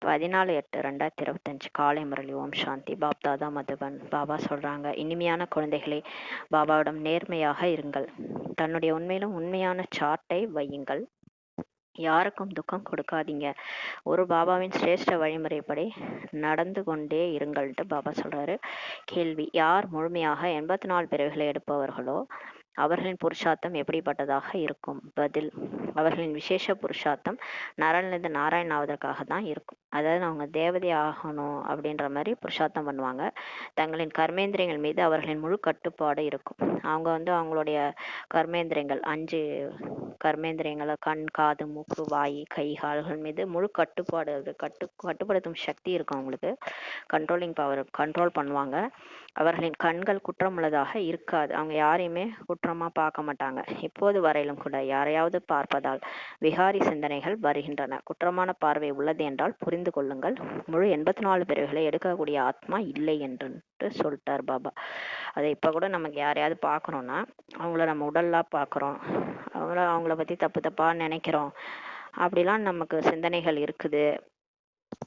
14/8/2025 காலை முரளி. ஓம் சாந்தி. பாப்தாதா மதுபன். பாபா சொல்றாங்க, இனிமையான குழந்தைகளே, பாபாவிடம் நேர்மையாக இருங்கள். தன்னுடைய உண்மையிலும் உண்மையான சார்ட்டை வையுங்கள். யாருக்கும் துக்கம் கொடுக்காதீங்க. ஒரு பாபாவின் சிரேஷ்ட வழிமுறைப்படி நடந்து கொண்டே இருங்கள்ட்டு பாபா சொல்றாரு. கேள்வி: யார் முழுமையாக 84 பிறவிகளை எடுப்பவர்களோ அவர்களின் புருஷார்த்தம் எப்படிப்பட்டதாக இருக்கும்? பதில்: அவர்களின் விசேஷ புருஷார்த்தம் நரனிலிருந்து நாராயண் ஆவதற்காக தான் இருக்கும். அதாவது அவங்க தேவதை ஆகணும் அப்படின்ற மாதிரி புருஷார்த்தம் பண்ணுவாங்க. தங்களின் கர்மேந்திரியங்கள் மீது அவர்களின் முழு கட்டுப்பாடு இருக்கும். அவங்க அவங்களுடைய கர்மேந்திரியங்கள் 5 கர்மேந்திரியங்களை, கண், காது, மூக்கு, வாய், கை, கால்கள் மீது முழு கட்டுப்பாடு, கட்டுப்படுத்தும் சக்தி இருக்கும் அவங்களுக்கு. கண்ட்ரோலிங் பவர், கண்ட்ரோல் பண்ணுவாங்க. அவர்களின் கண்கள் குற்றமுள்ளதாக இருக்காது. அவங்க யாரையுமே குற்றமா பார்க்க மாட்டாங்க. இப்போது வரையிலும் கூட யாரையாவது பார்ப்பதால் விகாரி சிந்தனைகள் வருகின்றன. குற்றமான பார்வை உள்ளது என்றால் புரிந்து கொள்ளுங்கள், முழு 84 பிறவிகளை எடுக்கக்கூடிய ஆத்மா இல்லை என்று சொல்லிட்டார் பாபா. அதை இப்ப கூட நமக்கு யாரையாவது பார்க்கறோம்னா அவங்கள நம்ம உடல்லாம் பார்க்குறோம், அவங்கள பத்தி தப்பு தப்பா நினைக்கிறோம், அப்படிலாம் நமக்கு சிந்தனைகள் இருக்குது.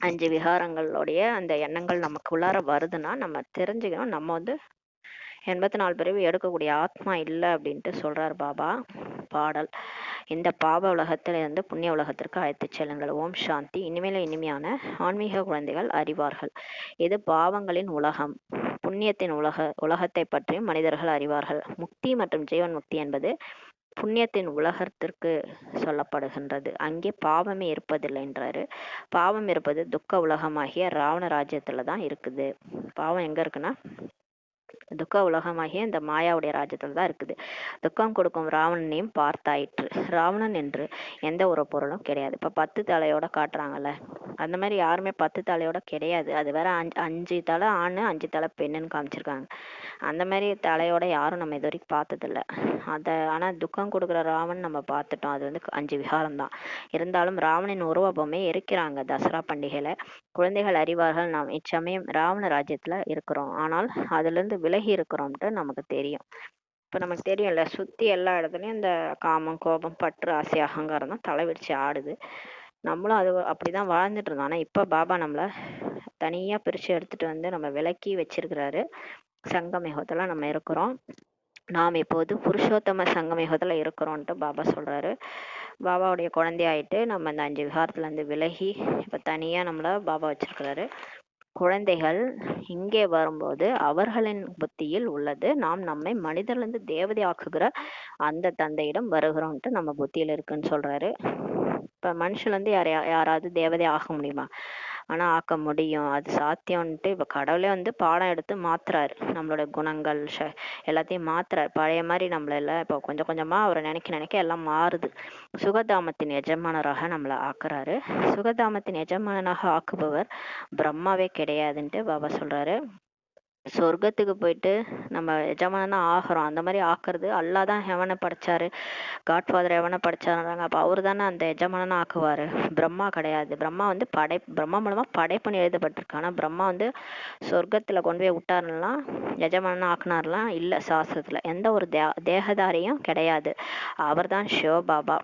5 விகாரங்களுடைய அந்த எண்ணங்கள் நமக்குள்ளார வருதுன்னா நம்ம தெரிஞ்சுக்கணும், நம்ம 84 பிறவி எடுக்கக்கூடிய ஆத்மா இல்லை அப்படின்ட்டு சொல்றார் பாபா. பாடல்: இந்த பாவ உலகத்திலிருந்து புண்ணிய உலகத்திற்கு அழைத்துச் செல்லுங்கள். ஓம் சாந்தி. இனிமேல இனிமையான ஆன்மீக குழந்தைகள் அறிவார்கள், இது பாவங்களின் உலகம். புண்ணியத்தின் உலகத்தை பற்றியும் மனிதர்கள் அறிவார்கள். முக்தி மற்றும் ஜீவன் முக்தி என்பது புண்ணியத்தின் உலகத்திற்கு சொல்லப்படுகின்றது. அங்கே பாவமே இருப்பதில்லை என்றாரு. பாவம் இருப்பது துக்க உலகமாகிய ராவண ராஜ்யத்துல தான் இருக்குது. பாவம் எங்க இருக்குன்னா துக்க உலகமாகிய இந்த மாயாவுடைய ராஜ்யத்துல தான் இருக்குது. துக்கம் கொடுக்கும் ராவணனையும் பார்த்தாயிற்று. ராவணன் என்று எந்த ஒரு பொருளும் கிடையாது. இப்ப 10 தலையோட காட்டுறாங்கல்ல, அந்த மாதிரி யாருமே 10 தலையோட கிடையாது. அது வேற 5 தலை ஆணு 5 தலை பெண்ணுன்னு காமிச்சிருக்காங்க. அந்த மாதிரி தலையோட யாரும் நம்ம இது வரைக்கும் பார்த்ததில்ல. ஆனா துக்கம் கொடுக்குற ராவன் நம்ம பார்த்துட்டோம். அது 5 விகாரம் தான். இருந்தாலும் ராவணின் உருவபொம்மை எரிக்கிறாங்க தசரா பண்டிகையில. குழந்தைகள் அறிவார்கள், நாம் இச்சமயம் ராவண ராஜ்யத்துல இருக்கிறோம், ஆனால் அதுல இருந்து விலகி இருக்கிறோம்ட்டு நமக்கு தெரியும். இப்ப நமக்கு தெரியும்ல, சுத்தி எல்லா இடத்துலயும் இந்த காமம், கோபம், பற்று, ஆசை, அகங்காரம் தான் தலைவிரிச்சு ஆடுது. நம்மளும் அது அப்படிதான் வாழ்ந்துட்டு இருந்தோம். ஆனா இப்ப பாபா நம்மள தனியா பிரிச்சு எடுத்துட்டு நம்ம விலக்கி வச்சிருக்கிறாரு. சங்கம் யுகத்துல நம்ம இருக்கிறோம். நாம் இப்போது புருஷோத்தம சங்கம் யுகத்துல இருக்கிறோம்ட்டு பாபா சொல்றாரு. பாபாவுடைய குழந்தையாயிட்டு நம்ம இந்த 5 விகாரத்துல இருந்து விலகி இப்ப தனியா நம்மள பாபா வச்சிருக்கிறாரு. குழந்தைகள் இங்கே வரும்போது அவர்களின் புத்தியில் உள்ளது, நாம் நம்மை மனிதர்லேருந்து தேவதை ஆக்குகிற அந்த தந்தையிடம் வருகிறோம்ட்டு நம்ம புத்தியில இருக்குன்னு சொல்றாரு. இப்ப மனுஷன்ல யாராவது தேவதை ஆக முடியுமா? ஆனா ஆக்க முடியும், அது சாத்தியம்ன்ட்டு இப்ப கடவுளே பாடம் எடுத்து மாத்துறாரு. நம்மளோட குணங்கள் எல்லாத்தையும் மாத்துறாரு. பழைய மாதிரி நம்மள எல்லாம் இப்ப கொஞ்சம் கொஞ்சமா அவரை நினைக்க எல்லாம் மாறுது. சுகதாமத்தின் எஜமானராக நம்மளை ஆக்குறாரு. சுகதாமத்தின் எஜமானனாக ஆக்குபவர் பிரம்மாவே கிடையாதுன்ட்டு பாபா சொல்றாரு. சொர்க்கத்துக்கு போயிட்டு நம்ம எஜமானனா ஆகிறோம், அந்த மாதிரி ஆக்குறது அல்லா தான். எவனை படைச்சாரு? காட்ஃபாதர் எவனை படைச்சாருறாங்க. அப்ப அவரு தானே அந்த எஜமானனா ஆக்குவாரு, பிரம்மா கிடையாது. பிரம்மா பிரம்மா மூலமா படைப்புன்னு எழுதப்பட்டிருக்கு. ஆனா பிரம்மா சொர்க்கத்துல கொண்டு போய் விட்டாருன்னா எஜமானனா ஆக்குனார்லாம் இல்ல. சாஸ்திரத்துல எந்த ஒரு தேகதாரியும் கிடையாது. அவர் தான் சிவபாபா.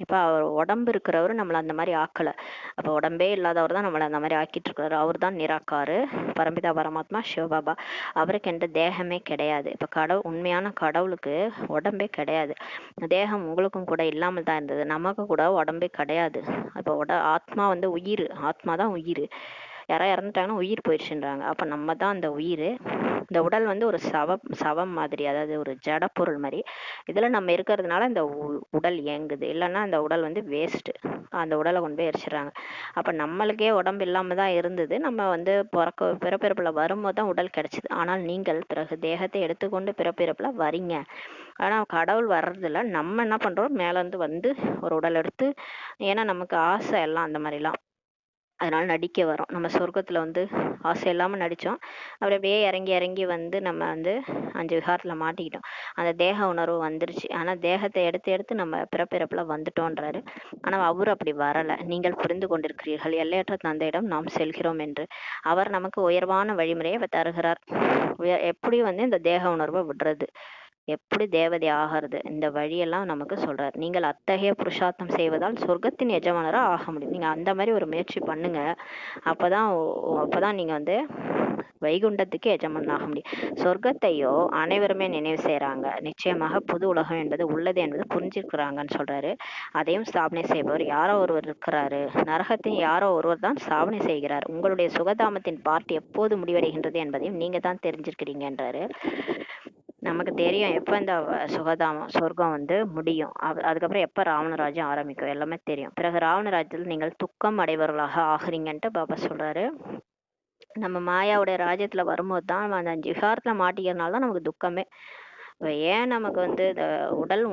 இப்ப அவர் உடம்பு இருக்கிறவரு நம்மள அந்த மாதிரி ஆக்கல. அப்ப உடம்பே இல்லாதவர் தான் நம்மள அந்த மாதிரி ஆக்கிட்டு இருக்காரு. அவர் தான் நிராகாரு, பரம்பிதா பரமாத்மா சிவபாபா. அவருக்கு எந்த தேகமே கிடையாது. இப்ப உண்மையான கடவுளுக்கு உடம்பே கிடையாது. தேகம் உங்களுக்கும் கூட இல்லாமல் தான் இருந்தது. நமக்கு கூட உடம்பே கிடையாது. இப்ப ஆத்மா உயிர், ஆத்மா தான் உயிர். யாராவது இறந்துட்டாங்கன்னா உயிர் போயிடுச்சுன்றாங்க. அப்ப நம்ம தான் அந்த உயிர். இந்த உடல் ஒரு சவம் மாதிரி, அதாவது ஒரு ஜட பொருள் மாதிரி. இதுல நம்ம இருக்கிறதுனால இந்த உடல் இயங்குது. இல்லைன்னா அந்த உடல் வேஸ்ட். அந்த உடலை கொண்டு போய் எரிச்சிடுறாங்க. அப்ப நம்மளுக்கே உடம்பு இல்லாம தான் இருந்தது. நம்ம பிறப்பிறப்புல வரும்போது தான் உடல் கிடைச்சிது. ஆனால் நீங்கள் பிறகு தேகத்தை எடுத்துக்கொண்டு பிறப்பிறப்புல வரீங்க. ஆனா கடவுள் வர்றதில்ல. நம்ம என்ன பண்றோம், மேல இருந்து ஒரு உடல் எடுத்து, ஏன்னா நமக்கு ஆசை எல்லாம் அந்த மாதிரிலாம், அதனால நடிக்க வரோம். நம்ம சொர்க்கத்துல ஆசை இல்லாம நடிச்சோம். அப்படியே இறங்கி இறங்கி நம்ம 5 விகாரத்துல மாட்டிக்கிட்டோம். அந்த தேக உணர்வு வந்துருச்சு. ஆனா தேகத்தை எடுத்து எடுத்து நம்ம பிறப்பிறப்புல வந்துட்டோன்றாரு. ஆனா அவரு அப்படி வரல. நீங்கள் புரிந்து கொண்டிருக்கிறீர்கள், எல்லையற்ற தந்தையிடம் நாம் செல்கிறோம் என்று. அவர் நமக்கு உயர்வான வழிமுறையை தருகிறார். எப்படி இந்த தேக உணர்வை விடுறது. எப்படி தேவதை ஆகிறது, இந்த வழியெல்லாம் நமக்கு சொல்றாரு. நீங்கள் அத்தகைய புருஷார்த்தம் செய்வதால் சொர்க்கத்தின் எஜமானரா ஆக முடியும். நீங்க அந்த மாதிரி ஒரு முயற்சி பண்ணுங்க. அப்பதான் அப்பதான் நீங்க வந்து வைகுண்டத்துக்கு எஜமான் ஆக முடியும். சொர்க்கத்தையோ அனைவருமே நினைவு செய்யறாங்க. நிச்சயமாக புது உலகம் என்பது உள்ளது என்பது புரிஞ்சிருக்கிறாங்கன்னு சொல்றாரு. அதையும் ஸ்தாபனை செய்பவர் யாரோ ஒருவர் இருக்கிறாரு. நரகத்தையும் யாரோ ஒருவர் தான் ஸ்தாபனை செய்கிறார். உங்களுடைய சுகதாமத்தின் பார்ட் எப்போது முடிவடைகின்றது என்பதையும் நீங்க தான் தெரிஞ்சிருக்கிறீங்கன்றாரு. நமக்கு தெரியும் எப்ப இந்த சுகதாமம் சொர்க்கம் வந்து முடியும், அதுக்கப்புறம் எப்ப ராவணராஜ்யம் ஆரம்பிக்கும் எல்லாமே தெரியும். பிறகு ராவணராஜ்யத்தில் நீங்கள் துக்கம் அடைவர்களாக ஆகுறீங்கன்ட்டு பாபா சொல்றாரு. நம்ம மாயாவுடைய ராஜ்யத்துல வரும்போது தான் அந்த 5 விகாரத்துல மாட்டிக்கிறதுனால தான் நமக்கு துக்கமே. ஏன் நமக்கு வந்து இந்த உடல்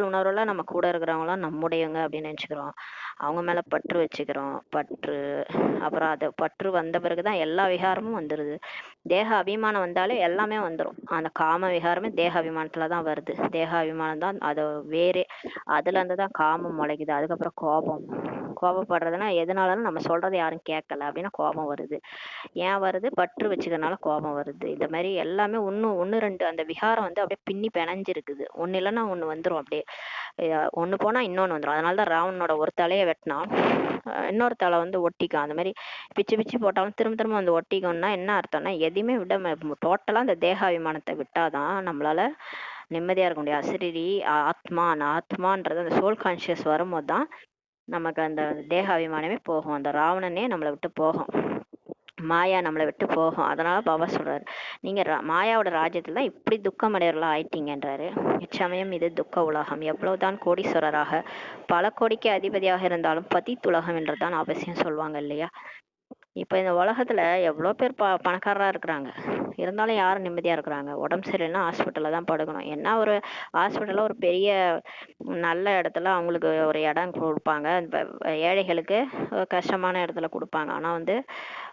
உணர்வுல நம்ம கூட இருக்கிறவங்களாம் நம்முடையவங்க அப்படின்னு நினைச்சுக்கிறோம். அவங்க மேல பற்று வச்சுக்கிறோம். அப்புறம் அது பற்று வந்த பிறகுதான் எல்லா விகாரமும் வந்துருது. தேக அபிமானம் வந்தாலே எல்லாமே வந்துடும். அந்த காம விகாரமே தேக அபிமானத்துலதான் வருது. தேக அபிமானம் தான் அது வேறே. அதுல இருந்துதான் காமம் முளைக்குது. அதுக்கப்புறம் கோபப்படுறதுன்னா எதனாலும் நம்ம சொல்றதை யாரும் கேட்கல அப்படின்னா கோபம் வருது. ஏன் வருது? பற்று வச்சுக்கிறதுனால கோபம் வருது. இந்த மாதிரி எல்லாமே ஒண்ணு ரெண்டு அந்த விகாரம் வந்து அப்படியே பின்னி பிணைஞ்சிருக்குது. ஒண்ணு இல்லைன்னா ஒண்ணு வந்துரும். அப்படியே ஒண்ணு போனா இன்னொன்னு வந்துடும். அதனாலதான் ராவணனோட ஒரு தலையை வெட்டினா இன்னொரு தலை வந்து ஒட்டிக்கும். அந்த மாதிரி பிச்சு பிச்சு போட்டாலும் திரும்ப திரும்ப வந்து ஒட்டிக்கும்னா என்ன அர்த்தம்னா எதையுமே விட டோட்டலா அந்த தேகாபிமானத்தை விட்டாதான் நம்மளால நிம்மதியா இருக்க முடியும். அசிரீரி ஆத்மான்றது அந்த சோல் கான்சியஸ் வரும்போது தான் நமக்கு அந்த தேக அபிமானமே போகும். அந்த ராவணனே நம்மளை விட்டு போகும். மாயா நம்மளை விட்டு போகும். அதனால பாபா சொல்றாரு, நீங்க மாயாவோட ராஜ்யத்துல தான் இப்படி துக்கம் அடையறலாம் ஆயிட்டீங்கன்றாரு. இச்சமயம் இது துக்க உலகம். எவ்வளவுதான் கோடீஸ்வரராக பல கோடிக்கு அதிபதியாக இருந்தாலும் பதித்துலகம் என்றுதான் அவசியம் சொல்லுவாங்க இல்லையா? இப்ப இந்த உலகத்துல எவ்வளவு பேர் பணக்காரரா இருக்கிறாங்க, இருந்தாலும் யாரும் நிம்மதியா இருக்கிறாங்க? உடம்பு சரியில்லைன்னா ஹாஸ்பிட்டல்ல தான் படுக்கணும். என்ன ஒரு ஹாஸ்பிட்டல்ல ஒரு பெரிய நல்ல இடத்துல அவங்களுக்கு ஒரு இடம் கொடுப்பாங்க. ஏழைகளுக்கு கஷ்டமான இடத்துல கொடுப்பாங்க. ஆனா வந்து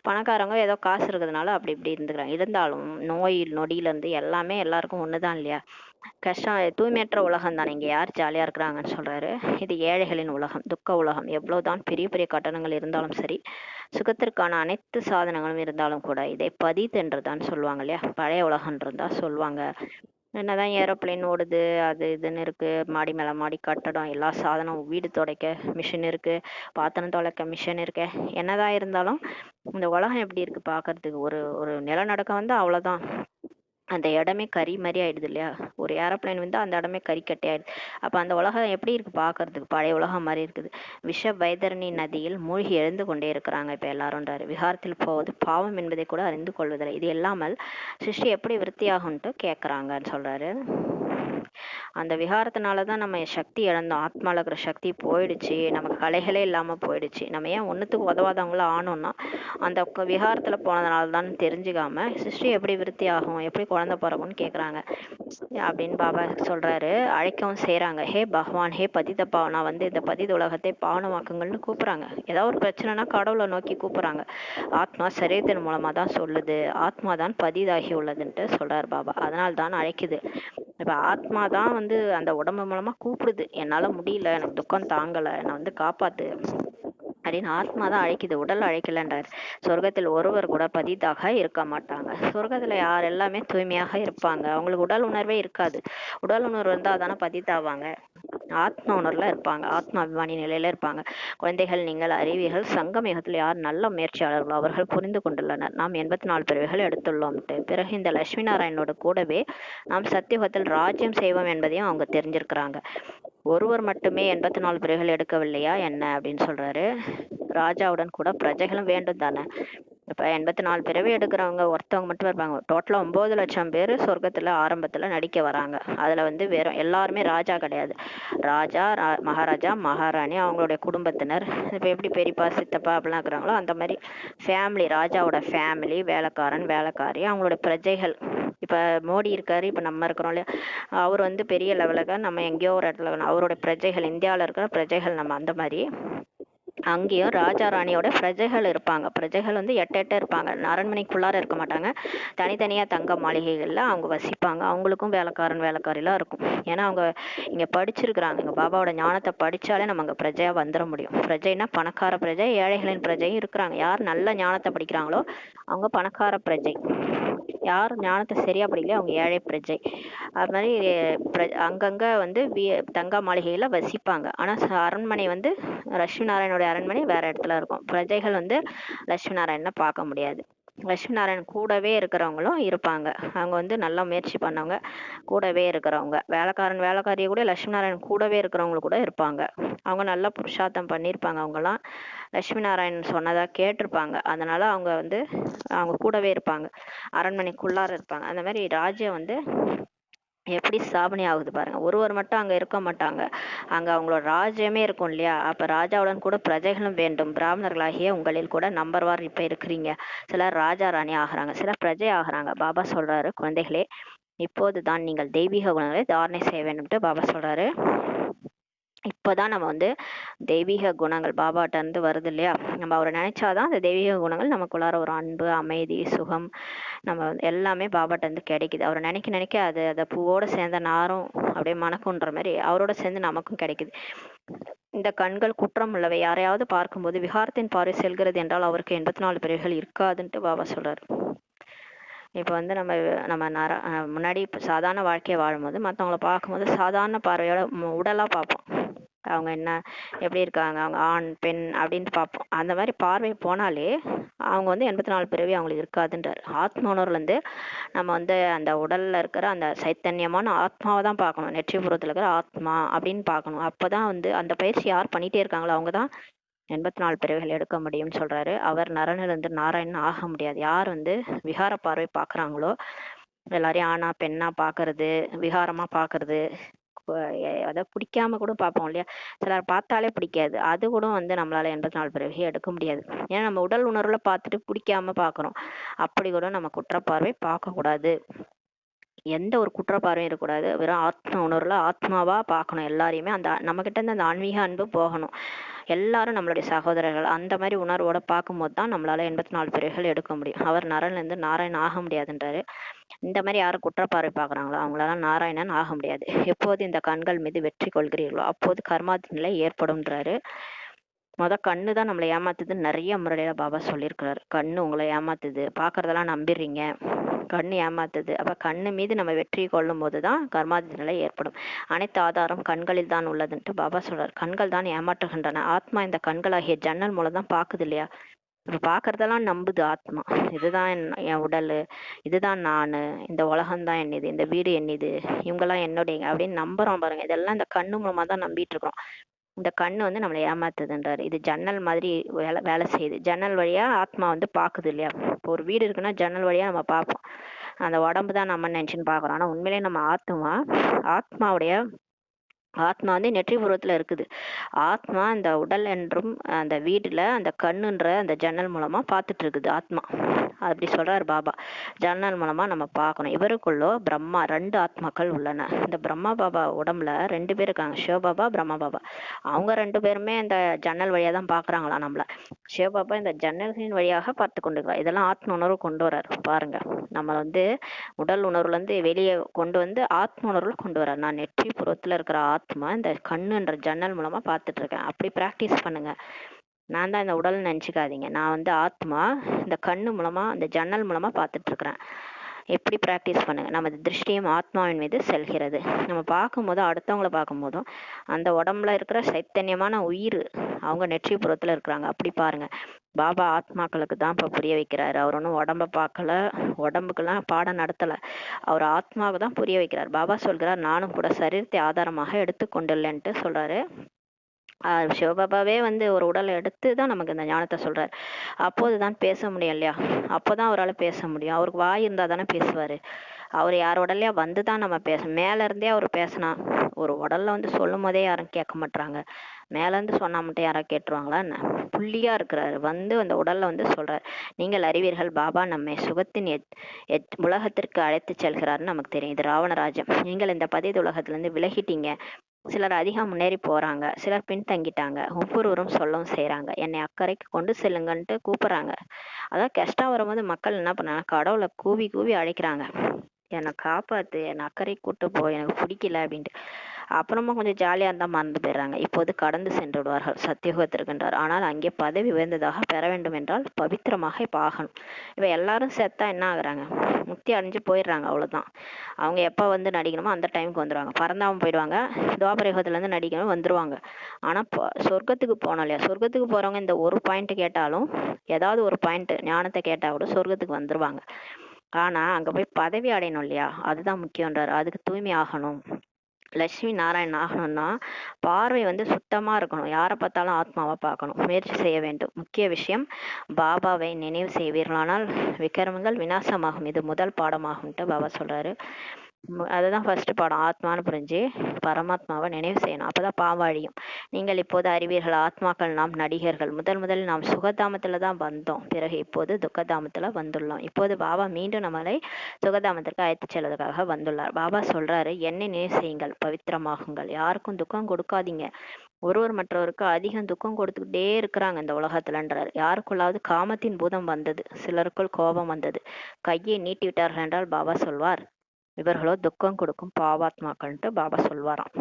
பணக்காரங்க ஏதோ காசு இருக்கிறதுனால அப்படி இப்படி இருந்துக்கிறாங்க. இருந்தாலும் நோய் நொடியில இருந்து எல்லாமே எல்லாருக்கும் ஒண்ணுதான் இல்லையா? கஷ்டம் தூய்மையற்ற உலகம் தானே. இங்க யார் ஜாலியா இருக்கிறாங்கன்னு சொல்றாரு. இது ஏழைகளின் உலகம், துக்க உலகம். எவ்வளவுதான் பெரிய பெரிய கட்டணங்கள் இருந்தாலும் சரி, சுகத்திற்கான அனைத்து சாதனங்களும் இருந்தாலும் கூட இதை பதித் என்றுதான் சொல்லுவாங்க இல்லையா? பழைய உலகன்றதா சொல்லுவாங்க. என்னதான் ஏரோப்ளேன் ஓடுது, அது இதுன்னு இருக்கு, மாடி மேல மாடி கட்டடம், எல்லா சாதனம், வீடு துடைக்க மிஷின் இருக்கு, பாத்திரம் துடைக்க மிஷின் இருக்கு. என்னதான் இருந்தாலும் இந்த உலகம் எப்படி இருக்கு பாக்குறதுக்கு? ஒரு ஒரு நிலநடுக்கம் வந்து அவ்வளவுதான், அந்த இடமே கறி மாதிரி ஆயிடுது இல்லையா? ஒரு ஏரோப்ளைன் வந்து அந்த இடமே கறிக்கட்டை ஆயிடுது. அப்ப அந்த உலகம் எப்படி இருக்கு பாக்குறதுக்கு? பழைய உலகம் மாதிரி இருக்குது. விஷ வைதரணி நதியில் மூழ்கி எழுந்து கொண்டே இருக்கிறாங்க இப்ப எல்லாரும்ன்றாரு. விகாரத்தில் போவது பாவம் என்பதை கூட அறிந்து கொள்வதில்லை. இது இல்லாமல் சிருஷ்டி எப்படி விருத்தியாகும்ட்டு கேக்குறாங்கன்னு சொல்றாரு. அந்த விகாரத்தினாலதான் நம்ம சக்தி இழந்தோம். ஆத்மால இருக்கிற சக்தி போயிடுச்சு. நமக்கு கலைகளே இல்லாம போயிடுச்சு. நம்ம ஏன் ஒண்ணுத்துக்கு உதவாதவங்களா ஆனோம்னா அந்த விகாரத்துல போனதுனாலதான் தெரிஞ்சுக்காம சிருஷ்டி எப்படி விருத்தி ஆகும், எப்படி குழந்தை பிறகும்னு கேக்குறாங்க அப்படின்னு பாபா சொல்றாரு. அழைக்கவும் செய்யறாங்க. ஹே பகவான், ஹே பதித பாவனா, வந்து இந்த பதித உலகத்தை பாவனமாக்குங்கள்னு கூப்பிடுறாங்க. ஏதாவது ஒரு பிரச்சனைனா கடவுளை நோக்கி கூப்பிடுறாங்க. ஆத்மா சரீரத்தின் மூலமா தான் சொல்லுது. ஆத்மா தான் பதிதாகி உள்ளதுன்ட்டு சொல்றாரு பாபா. அதனால தான் அழைக்குது. இப்ப ஆத்மா தான் வந்து அந்த உடம்பு மூலமா கூப்பிடுது, என்னால முடியல, எனக்கு துக்கம் தாங்கல, என்னை வந்து காப்பாத்து அப்படின்னு ஆத்மா தான் அழைக்குது, உடல் அழைக்கலன்றார். சொர்க்கத்தில் ஒருவர் கூட பதிதாக இருக்க மாட்டாங்க. சொர்க்கத்துல யார் எல்லாமே தூய்மையாக இருப்பாங்க. அவங்களுக்கு உடல் உணர்வே இருக்காது. உடல் உணர்வு இருந்தா தானே பதித்தாவாங்க. ஆத்ம உணர்வுல இருப்பாங்க, ஆத்ம அபிமானி நிலையில இருப்பாங்க. குழந்தைகள், நீங்கள் அறிவீர்கள், சங்கமேகத்தில் யார் நல்ல முயற்சியாளர்களோ அவர்கள் புரிந்து கொண்டுள்ளனர். நாம் 84 பிறவிகள் எடுத்துள்ளோம்ட்டு. பிறகு இந்த லட்சுமி நாராயணோட கூடவே நாம் சத்தியுகத்தில் ராஜ்யம் செய்வோம் என்பதையும் அவங்க தெரிஞ்சிருக்கிறாங்க. ஒருவர் மட்டுமே 84 பிறவிகள் எடுக்கவில்லையா என்ன அப்படின்னு சொல்றாரு. ராஜாவுடன் கூட பிரஜைகளும் வேண்டும் தானே. இப்ப 84 பிறவி எடுக்கிறவங்க ஒருத்தவங்க மட்டும் இருப்பாங்க. டோட்டலா 9 லட்சம் பேர் சொர்க்கத்துல ஆரம்பத்துல நடிக்க வராங்க. அதுல வந்து வெறும் எல்லாருமே ராஜா கிடையாது. ராஜா, மகாராஜா, மகாராணி, அவங்களுடைய குடும்பத்தினர், இப்ப எப்படி பெரியப்பா சித்தப்பா அப்படிலாம் இருக்கிறாங்களோ அந்த மாதிரி ஃபேமிலி, ராஜாவோட ஃபேமிலி, வேலைக்காரன் வேலைக்காரி, அவங்களோட பிரஜைகள். இப்ப மோடி இருக்காரு, இப்ப நம்ம இருக்கிறோம் இல்லையா, அவர் வந்து பெரிய லெவலுக்கு, நம்ம எங்கேயோ ஒரு இடத்துல அவரோட பிரஜைகள், இந்தியாவில இருக்கிற பிரஜைகள் நம்ம. அந்த மாதிரி அங்கேயும் ராஜா ராணியோட பிரஜைகள் இருப்பாங்க. பிரஜைகள் வந்து எட்டு இருப்பாங்க. அரண்மனைக்குள்ளார இருக்க மாட்டாங்க. தனித்தனியா தங்க மாளிகைகள்ல அவங்க வசிப்பாங்க. அவங்களுக்கும் வேலைக்காரன் வேலைக்காரிலாம் இருக்கும். ஏன்னா அவங்க இங்க படிச்சிருக்கிறாங்க. இங்க பாபாவோட ஞானத்தை படிச்சாலே நம்ம அங்க பிரஜையா வந்துட முடியும். பிரஜைனா பணக்கார பிரஜை, ஏழைகளின் பிரஜையும் இருக்கிறாங்க. யார் நல்ல ஞானத்தை படிக்கிறாங்களோ அவங்க பணக்கார பிரஜை. யாரும் ஞானத்தை சரியா படிக்கலையோ அவங்க ஏழை பிரஜை. அது மாதிரி அங்கங்க வந்து தங்க மாளிகையில வசிப்பாங்க. ஆனா அரண்மனை வந்து லட்சுமி நாராயணனுடைய அரண்மனை வேற இடத்துல இருக்கும். பிரஜைகள் வந்து லட்சுமி நாராயணனை பார்க்க முடியாது. லட்சுமி நாராயணன் கூடவே இருக்கிறவங்களும் இருப்பாங்க. அவங்க வந்து நல்லா முயற்சி பண்ணவங்க, கூடவே இருக்கிறவங்க. வேலைக்காரியை கூட லட்சுமி நாராயணன் கூடவே இருக்கிறவங்க கூட இருப்பாங்க. அவங்க நல்லா புருஷார்த்தம் பண்ணியிருப்பாங்க. அவங்கெல்லாம் லட்சுமி நாராயணன் சொன்னதா கேட்டிருப்பாங்க. அதனால அவங்க வந்து அவங்க கூடவே இருப்பாங்க, அரண்மனைக்குள்ளார இருப்பாங்க. அந்த மாதிரி ராஜ்யம் வந்து எப்படி ஸ்தாபனை ஆகுது பாருங்க. ஒருவர் மட்டும் அங்க இருக்க மாட்டாங்க, அங்க அவங்களோட ராஜ்யமே இருக்கும் இல்லையா. அப்ப ராஜாவுடன் கூட பிரஜைகளும் வேண்டும். பிராமணர்களாகிய உங்களில் கூட நம்பர் வார் இப்ப இருக்கிறீங்க. சிலர் ராஜா ராணி ஆகுறாங்க, சிலர் பிரஜை ஆகுறாங்க. பாபா சொல்றாரு, குழந்தைகளே, இப்போதுதான் நீங்கள் தெய்வீக குணங்களை தாரணை செய்ய வேண்டும்ட்டு பாபா சொல்றாரு. இப்போதான் நம்ம வந்து தெய்வீக குணங்கள் பாபாட்ட இருந்து வருது இல்லையா. நம்ம அவரை நினைச்சாதான் அந்த தெய்வீக குணங்கள் நமக்குள்ளார ஒரு அன்பு, அமைதி, சுகம், நம்ம எல்லாமே பாபாட்ட இருந்து கிடைக்குது. அவரை நினைக்க நினைக்க அது அந்த பூவோட சேர்ந்த நாரும் அப்படியே மணக்குன்ற மாதிரி அவரோட சேர்ந்து நமக்கும் கிடைக்குது. இந்த கண்கள் குற்றம் உள்ளவை. யாரையாவது பார்க்கும்போது விகாரத்தின் பார்வை செல்கிறது என்றால் அவருக்கு 84 பிறவிகள் இருக்காதுன்ட்டு பாபா சொல்றாரு. இப்போ வந்து நம்ம நம்ம முன்னாடி சாதாரண வாழ்க்கையை வாழும்போது மற்றவங்கள பார்க்கும்போது சாதாரண பார்வையோட உடலாக பார்ப்போம். அவங்க என்ன எப்படி இருக்காங்க, அவங்க ஆண் பெண் அப்படின்னு பார்ப்போம். அந்த மாதிரி பார்வை போனாலே அவங்க வந்து 84 பிறவி அவங்களுக்கு இருக்காதுன்றார். ஆத்ம உணர்வுலேருந்து நம்ம வந்து அந்த உடல்ல இருக்கிற அந்த சைத்தன்யமான ஆத்மாவை தான் பார்க்கணும். நெற்றிபுரத்தில் இருக்கிற ஆத்மா அப்படின்னு பார்க்கணும். அப்போதான் வந்து அந்த பயிற்சி யார் பண்ணிட்டே இருக்காங்களோ அவங்க தான் 84 பிறவிகள் எடுக்க முடியும்னு சொல்றாரு. அவர் நரனிலிருந்து நாராயணன் ஆக முடியாது. யார் வந்து விகார பார்வை பார்க்குறாங்களோ, எல்லாரையும் ஆணா பெண்ணா பார்க்கறது, விகாரமா பார்க்கறது, அதை பிடிக்காம கூட பார்ப்போம் இல்லையா. சிலர் பார்த்தாலே பிடிக்காது, அது கூட வந்து நம்மளால 84 பிறவி எடுக்க முடியாது. ஏன்னா நம்ம உடல் உணர்வுல பார்த்துட்டு பிடிக்காம பார்க்குறோம். அப்படி கூட நம்ம குற்றப்பார்வை பார்க்கக்கூடாது. எந்த ஒரு குற்றப்பார்வையும் இருக்கக்கூடாது. வெறும் ஆத்ம உணர்வுல ஆத்மாவா பார்க்கணும் எல்லாரையுமே. அந்த நம்ம கிட்ட இருந்து அந்த ஆன்மீக அன்பு போகணும். எல்லாரும் நம்மளுடைய சகோதரர்கள். அந்த மாதிரி உணர்வோட பார்க்கும்போது தான் நம்மளால 84 பிறவிகள் எடுக்க முடியும். அவர் நரன்லேருந்து நாராயணன் ஆக முடியாதுன்றாரு. இந்த மாதிரி யாரும் குற்றப்பார்வை பார்க்குறாங்களோ அவங்களால நாராயணன் ஆக முடியாது. எப்போது இந்த கண்கள் மீது வெற்றி கொள்கிறீர்களோ அப்போது கர்மாதி நிலை ஏற்படும்ன்றாரு. கண்ணு தான் நம்மளை ஏமாத்துதுன்னு நிறைய முறையில பாபா சொல்லியிருக்கிறாரு. கண்ணு உங்களை ஏமாத்துது, பார்க்கறதெல்லாம் நம்பிடுறீங்க, கண்ணு ஏமாத்துது. அப்ப கண்ணு மீது நம்ம வெற்றி கொள்ளும் போதுதான் கர்மாதி நிலை ஏற்படும். அனைத்து ஆதாரம் கண்களில் தான் உள்ளதுன்ட்டு பாபா சொல்றாரு. கண்கள் தான் ஏமாற்றுகின்றன. ஆத்மா இந்த கண்களாகிய ஜன்னல் மூலம் தான் பாக்குது இல்லையா. இப்ப பாக்குறதெல்லாம் நம்புது ஆத்மா. இதுதான் என் உடல், இதுதான் நானு, இந்த உலகம்தான் என்னது, இந்த வீடு என்னது, இவங்கெல்லாம் என்னுடைய அப்படின்னு நம்புறோம் பாருங்க. இதெல்லாம் இந்த கண்ணு மூலமா தான் நம்பிட்டு இருக்கிறோம். இந்த கண்ணு வந்து நம்மளை ஏமாத்துதுன்றாரு. இது ஜன்னல் மாதிரி வேலை செய்யுது. ஜன்னல் வழியா ஆத்மா வந்து பாக்குது இல்லையா. இப்போ ஒரு வீடு இருக்குன்னா ஜன்னல் வழியா நம்ம பார்ப்போம். அந்த உடம்பு தான் நம்ம நினைச்சுன்னு பாக்குறோம். ஆனா உண்மையிலேயே நம்ம ஆத்மாவுடைய ஆத்மா வந்து நெற்றிபுரத்துல இருக்குது. ஆத்மா அந்த உடல் என்றும் அந்த வீடுல அந்த கண்ணுன்ற அந்த ஜன்னல் மூலமா பார்த்துட்டு இருக்குது ஆத்மா. அப்படி சொல்றாரு பாபா. ஜன்னல் மூலமா நம்ம பார்க்கணும். இவருக்குள்ளோ பிரம்மா 2 ஆத்மாக்கள் உள்ளன. இந்த பிரம்மா பாபா உடம்புல 2 பேர் இருக்காங்க, சிவபாபா, பிரம்மா பாபா. அவங்க 2 பேருமே இந்த ஜன்னல் வழியா தான் பாக்குறாங்களா நம்மள. சிவபாபா இந்த ஜன்னல்களின் வழியாக பார்த்து கொண்டிருக்கிறார். இதெல்லாம் ஆத்ம உணர்வு கொண்டு வர்றாரு பாருங்க. நம்ம வந்து உடல் உணர்வுல இருந்து வெளியே கொண்டு வந்து ஆத்ம உணர்வுல கொண்டு வர்றாரு. நான் நெற்றி புறத்துல இருக்கிற ஆத்மா இந்த கண்ணுன்ற ஜன்னல் மூலமா பார்த்துட்டு இருக்கேன். அப்படி பிராக்டிஸ் பண்ணுங்க. நான் தான் இந்த உடல் நினைச்சுக்காதீங்க. நான் வந்து ஆத்மா இந்த கண்ணு மூலமா அந்த ஜன்னல் மூலமா பார்த்துட்டு இருக்கிறேன். எப்படி பிராக்டிஸ் பண்ணுங்க. நமது திருஷ்டியும் ஆத்மாவின் மீது செல்கிறது. நம்ம பார்க்கும்போது அடுத்தவங்களை பார்க்கும்போதும் அந்த உடம்புல இருக்கிற சைத்தன்யமான உயிர் அவங்க நெற்றிபுரத்துல இருக்கிறாங்க. அப்படி பாருங்க. பாபா ஆத்மாக்களுக்கு தான் இப்ப புரிய வைக்கிறாரு. அவர் ஒன்றும் உடம்ப பார்க்கல, உடம்புக்கெல்லாம் பாடம் நடத்தல. அவர் ஆத்மாவுக்கு தான் புரிய வைக்கிறார். பாபா சொல்கிறார், நானும் கூட சரீரத்தை ஆதாரமாக எடுத்துக்கொண்டுள்ளேன்ட்டு சொல்றாரு. சிவபாபாவே வந்து ஒரு உடலை எடுத்து தான் நமக்கு இந்த ஞானத்தை சொல்றாரு. அப்போதுதான் பேச முடியும் இல்லையா. அப்போதான் அவரால் பேச முடியும். அவருக்கு வாய் இருந்தா தானே பேசுவாரு. அவர் யார் உடல்லையா வந்து தான் நம்ம மேல இருந்தே அவர் பேசினா. ஒரு உடல்ல வந்து சொல்லும் போதே யாரும் கேட்க மாட்டாங்க. மேல இருந்து சொன்னா மட்டும் யாரா கேட்டுருவாங்களா என்ன. புள்ளியா இருக்கிறாரு, வந்து அந்த உடல்ல வந்து சொல்றாரு. நீங்கள் அறிவீர்கள், பாபா நம்மை சுகத்தின் உலகத்திற்கு அழைத்து செல்கிறாருன்னு நமக்கு தெரியும். இது ராவணராஜ்யம். நீங்கள் இந்த பதித உலகத்துல இருந்து விலகிட்டீங்க. சிலர் அதிகம் முன்னேறி போறாங்க, சிலர் பின்தங்கிட்டாங்க. ஒவ்வொருவரும் சொல்லவும் செய்யறாங்க, என்னை அக்கறைக்கு கொண்டு செல்லுங்கன்ட்டு கூப்பிடுறாங்க. அதான் கஷ்டம் வரும்போது மக்கள் என்ன பண்ணாங்க, கடவுளை கூவி கூவி அழைக்கிறாங்க. என்னை காப்பாத்து, என்னை அக்கறைக்கு கூட்டு போ, எனக்கு பிடிக்கல அப்படின்ட்டு. அப்புறமா கொஞ்சம் ஜாலியா இருந்தா மறந்து போயிடுறாங்க. இப்போது கடந்து சென்று விடுவார்கள் சத்தியுகத்திற்கின்றார். ஆனால் அங்கே பதவி உயர்ந்ததாக பெற வேண்டும் என்றால் பவித்திரமாக இப்ப ஆகணும். இப்ப எல்லாரும் செத்தா என்ன ஆகுறாங்க? முக்தி அடைஞ்சு போயிடுறாங்க, அவ்வளவுதான். அவங்க எப்ப வந்து நடிக்கணுமோ அந்த டைமுக்கு வந்துருவாங்க. பறந்தாம போயிடுவாங்க. துவாபர யுகத்துல இருந்து நடிக்கணும் வந்துருவாங்க. ஆனா சொர்க்கத்துக்கு போனோம் இல்லையா, சொர்க்கத்துக்கு போறவங்க இந்த ஒரு பாயிண்ட் கேட்டாலும், ஏதாவது ஒரு பாயிண்ட் ஞானத்தை கேட்டா கூட சொர்க்கத்துக்கு வந்துருவாங்க. ஆனா அங்க போய் பதவி அடையணும் இல்லையா, அதுதான் முக்கியன்றாரு. அதுக்கு தூய்மை ஆகணும். லட்சுமி நாராயணன் ஆகணும்னா பார்வை வந்து சுத்தமா இருக்கணும். யாரை பார்த்தாலும் ஆத்மாவா பார்க்கணும். முயற்சி செய்ய வேண்டும். முக்கிய விஷயம், பாபாவை நினைவு செய்வீர்களானால் விக்கிரமங்கள் விநாசமாகும். இது முதல் பாடமாகும்ட்டு பாபா சொல்றாரு. அதுதான் ஃபர்ஸ்ட் பாடம். ஆத்மான்னு புரிஞ்சு பரமாத்மாவை நினைவு செய்யணும். அப்பதான் பாவம் அழியும். நீங்கள் இப்போது அறிவீர்கள், ஆத்மாக்கள் நாம் நடிகர்கள். முதலில் நாம் சுகதாமத்துல தான் வந்தோம். பிறகு இப்போது துக்கதாமத்துல வந்துள்ளோம். இப்போது பாபா மீண்டும் நம்மளை சுகதாமத்திற்கு அழைத்து செல்வதற்காக வந்துள்ளார். பாபா சொல்றாரு, என்னை நினைவு செய்யுங்கள், பவித்திரமாகுங்கள், யாருக்கும் துக்கம் கொடுக்காதீங்க. ஒருவர் மற்றவருக்கு அதிகம் துக்கம் கொடுத்துக்கிட்டே இருக்கிறாங்க இந்த உலகத்துலன்றார். யாருக்குள்ளாவது காமத்தின் பூதம் வந்தது, சிலருக்குள் கோபம் வந்தது, கையை நீட்டி விட்டார்கள் என்றால் பாபா சொல்வார், இவர்களோ துக்கம் கொடுக்கும் பாவாத்மாக்கள்ன்ட்டு பாபா சொல்வாராம்.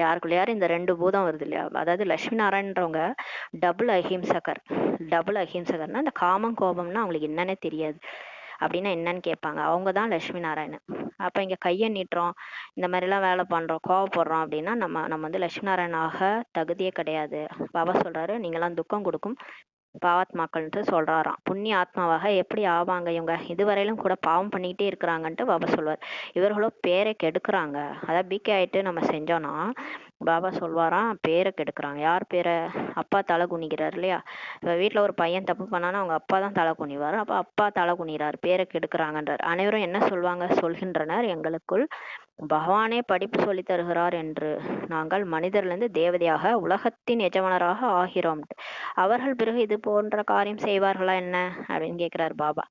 யாருக்குள்ளையாரு இந்த ரெண்டு பூதம் வருது இல்லையா, அதாவது லட்சுமி நாராயணன்றவங்க டபுள் அஹிம்சகர். டபுள் அஹிம்சகர்னா இந்த காமம் கோபம்னா அவங்களுக்கு என்னன்னே தெரியாது. அப்படின்னா என்னன்னு கேட்பாங்க. அவங்க தான் லட்சுமி நாராயணன். அப்ப இங்க கையை நீட்டுறோம், இந்த மாதிரி எல்லாம் வேலை பண்றோம், கோவப்படுறோம் அப்படின்னா நம்ம வந்து லட்சுமி நாராயணாக தகுதியே கிடையாது. பாபா சொல்றாரு, நீங்களாம் துக்கம் கொடுக்கும் பாவாத்மாக்கள்ன்ட்டு சொல்றாராம். புண்ணிய ஆத்மாவாக எப்படி ஆவாங்க இவங்க? இதுவரையிலும் கூட பாவம் பண்ணிக்கிட்டே இருக்கிறாங்கன்ட்டு பாபா சொல்வார். இவர்களோ பேரை கெடுக்குறாங்க. அதாவது பிகே ஆயிட்டு நம்ம செஞ்சோம்னா பாபா சொல்வாராம், பேரை கெடுக்குறாங்க. யார் பேரை? அப்பா தலை குனிகிறார் இல்லையா. இப்ப வீட்டுல ஒரு பையன் தப்பு பண்ணானா அவங்க அப்பா தான் தலை குனிவார். அப்ப அப்பா தலை குனிறாரு, பேரை கெடுக்குறாங்கன்றார். அனைவரும் என்ன சொல்வாங்க? சொல்கின்றனர், எங்களுக்குள் பகவானே படிப்பு சொல்லி தருகிறார் என்று. நாங்கள் மனிதர்லேருந்து தேவதையாக உலகத்தின் எஜமானராக ஆகிறோம். அவர்கள் பிறகு இது போன்ற காரியம் செய்வார்களா என்ன அப்படின்னு கேக்குறாரு பாபா.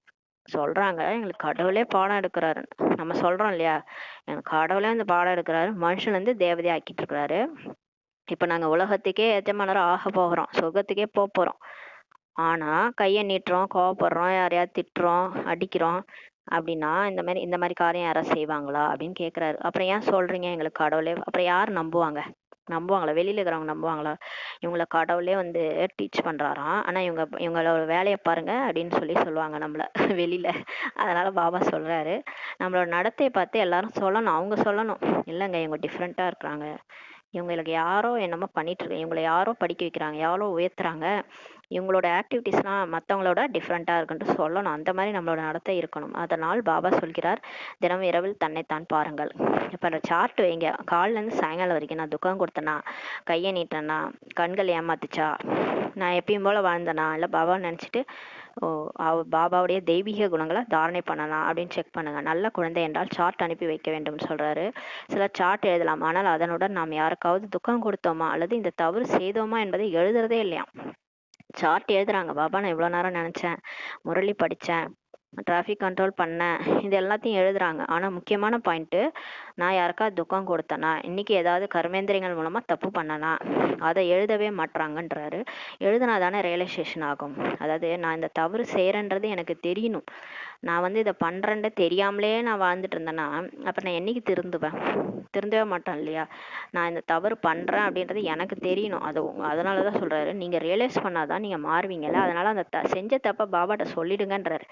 சொல்றாங்க, எங்களுக்கு கடவுளே பாடம் எடுக்கிறாரு. நம்ம சொல்றோம் இல்லையா, எனக்கு கடவுளே அந்த பாடம் எடுக்கிறாரு, மனுஷன் வந்து தேவதையா ஆக்கிட்டு இருக்கிறாரு. இப்ப நாங்க உலகத்துக்கே எஜமானரா ஆக போகிறோம், சொர்க்கத்துக்கே போறோம். ஆனா கையை நீட்டுறோம், கோவப்படுறோம், யாரையாவது திட்டுறோம், அடிக்கிறோம் அப்படின்னா இந்த மாதிரி காரியம் யாராவது செய்வாங்களா அப்படின்னு கேக்குறாரு. அப்புறம் ஏன் சொல்றீங்க எங்களுக்கு கடவுளே? அப்புறம் யார் நம்புவாங்க? நம்புவாங்களா? வெளியில இருக்கிறவங்க நம்புவாங்களா? இவங்கள கடவுளே வந்து டீச் பண்றாராம், ஆனா இவங்களோட வேலையை பாருங்க அப்படின்னு சொல்லுவாங்க நம்மள வெளியில. அதனால பாபா சொல்றாரு, நம்மளோட நடத்தையை பார்த்து எல்லாரும் சொல்லணும். அவங்க சொல்லணும், இல்லைங்க இவங்க டிஃப்ரெண்டா இருக்கிறாங்க, இவங்களுக்கு யாரோ என்னமோ பண்ணிட்டு இருக்கு, இவங்களை யாரோ படிக்க வைக்கிறாங்க, யாரோ உயர்த்துறாங்க, இவங்களோட ஆக்டிவிட்டிஸ்லாம் மற்றவங்களோட டிஃப்ரெண்ட்டாக இருக்குன்ட்டு சொல்லணும். அந்த மாதிரி நம்மளோட நடத்தை இருக்கணும். அதனால் பாபா சொல்கிறார், தினம் இரவில் தன்னைத்தான் பாருங்கள். இப்போ அந்த சார்ட் வைங்க, காலிலேருந்து சாயங்காலம் வரைக்கும் நான் துக்கம் கொடுத்தேனா, கையை நீட்டேனா, கண்கள் ஏமாத்துச்சா, நான் எப்பயும் போல வாழ்ந்தேனா, இல்லை பாபா நினச்சிட்டு பாபாவுடைய தெய்வீக குணங்களை தாரணை பண்ணலாம் அப்படின்னு செக் பண்ணுங்க. நல்ல குழந்தை என்றால் சார்ட் அனுப்பி வைக்க வேண்டும் சொல்றாரு. சில சார்ட் எழுதலாம், ஆனால் அதனுடன் நாம் யாருக்காவது துக்கம் கொடுத்தோமா அல்லது இந்த தவறு செய்தோமா என்பதை எழுதுறதே இல்லையா. சார்ட் எழுதுறாங்க, பாபா நான் இவ்வளோ நேரம் நினைச்சேன், முரளி படித்தேன், டிராஃபிக் கண்ட்ரோல் பண்ணேன், இது எல்லாத்தையும் எழுதுறாங்க. ஆனால் முக்கியமான பாயிண்ட்டு, நான் யாருக்காவது துக்கம் கொடுத்தேனா, இன்னைக்கு ஏதாவது கர்மேந்திரியங்கள் மூலமா தப்பு பண்ணனா, அதை எழுதவே மாட்றாங்கன்றாரு. எழுதுனா தானே ரியலைசேஷன் ஆகும். அதாவது நான் இந்த தவறு செய்யறேன்றது எனக்கு தெரியணும். நான் வந்து இதை பண்றேன்னு தெரியாமலே நான் வாழ்ந்துட்டு இருந்தேன்னா அப்ப நான் என்னைக்கு திருந்துவேன்? திருந்தவே மாட்டேன் இல்லையா. நான் இந்த தவறு பண்றேன் அப்படின்றது எனக்கு தெரியணும். அதனாலதான் சொல்றாரு, நீங்க ரியலைஸ் பண்ணாதான் நீங்க மாறுவீங்கல்ல. அதனால அந்த செஞ்ச தப்ப பாபாட்ட சொல்லிடுங்கன்றாரு.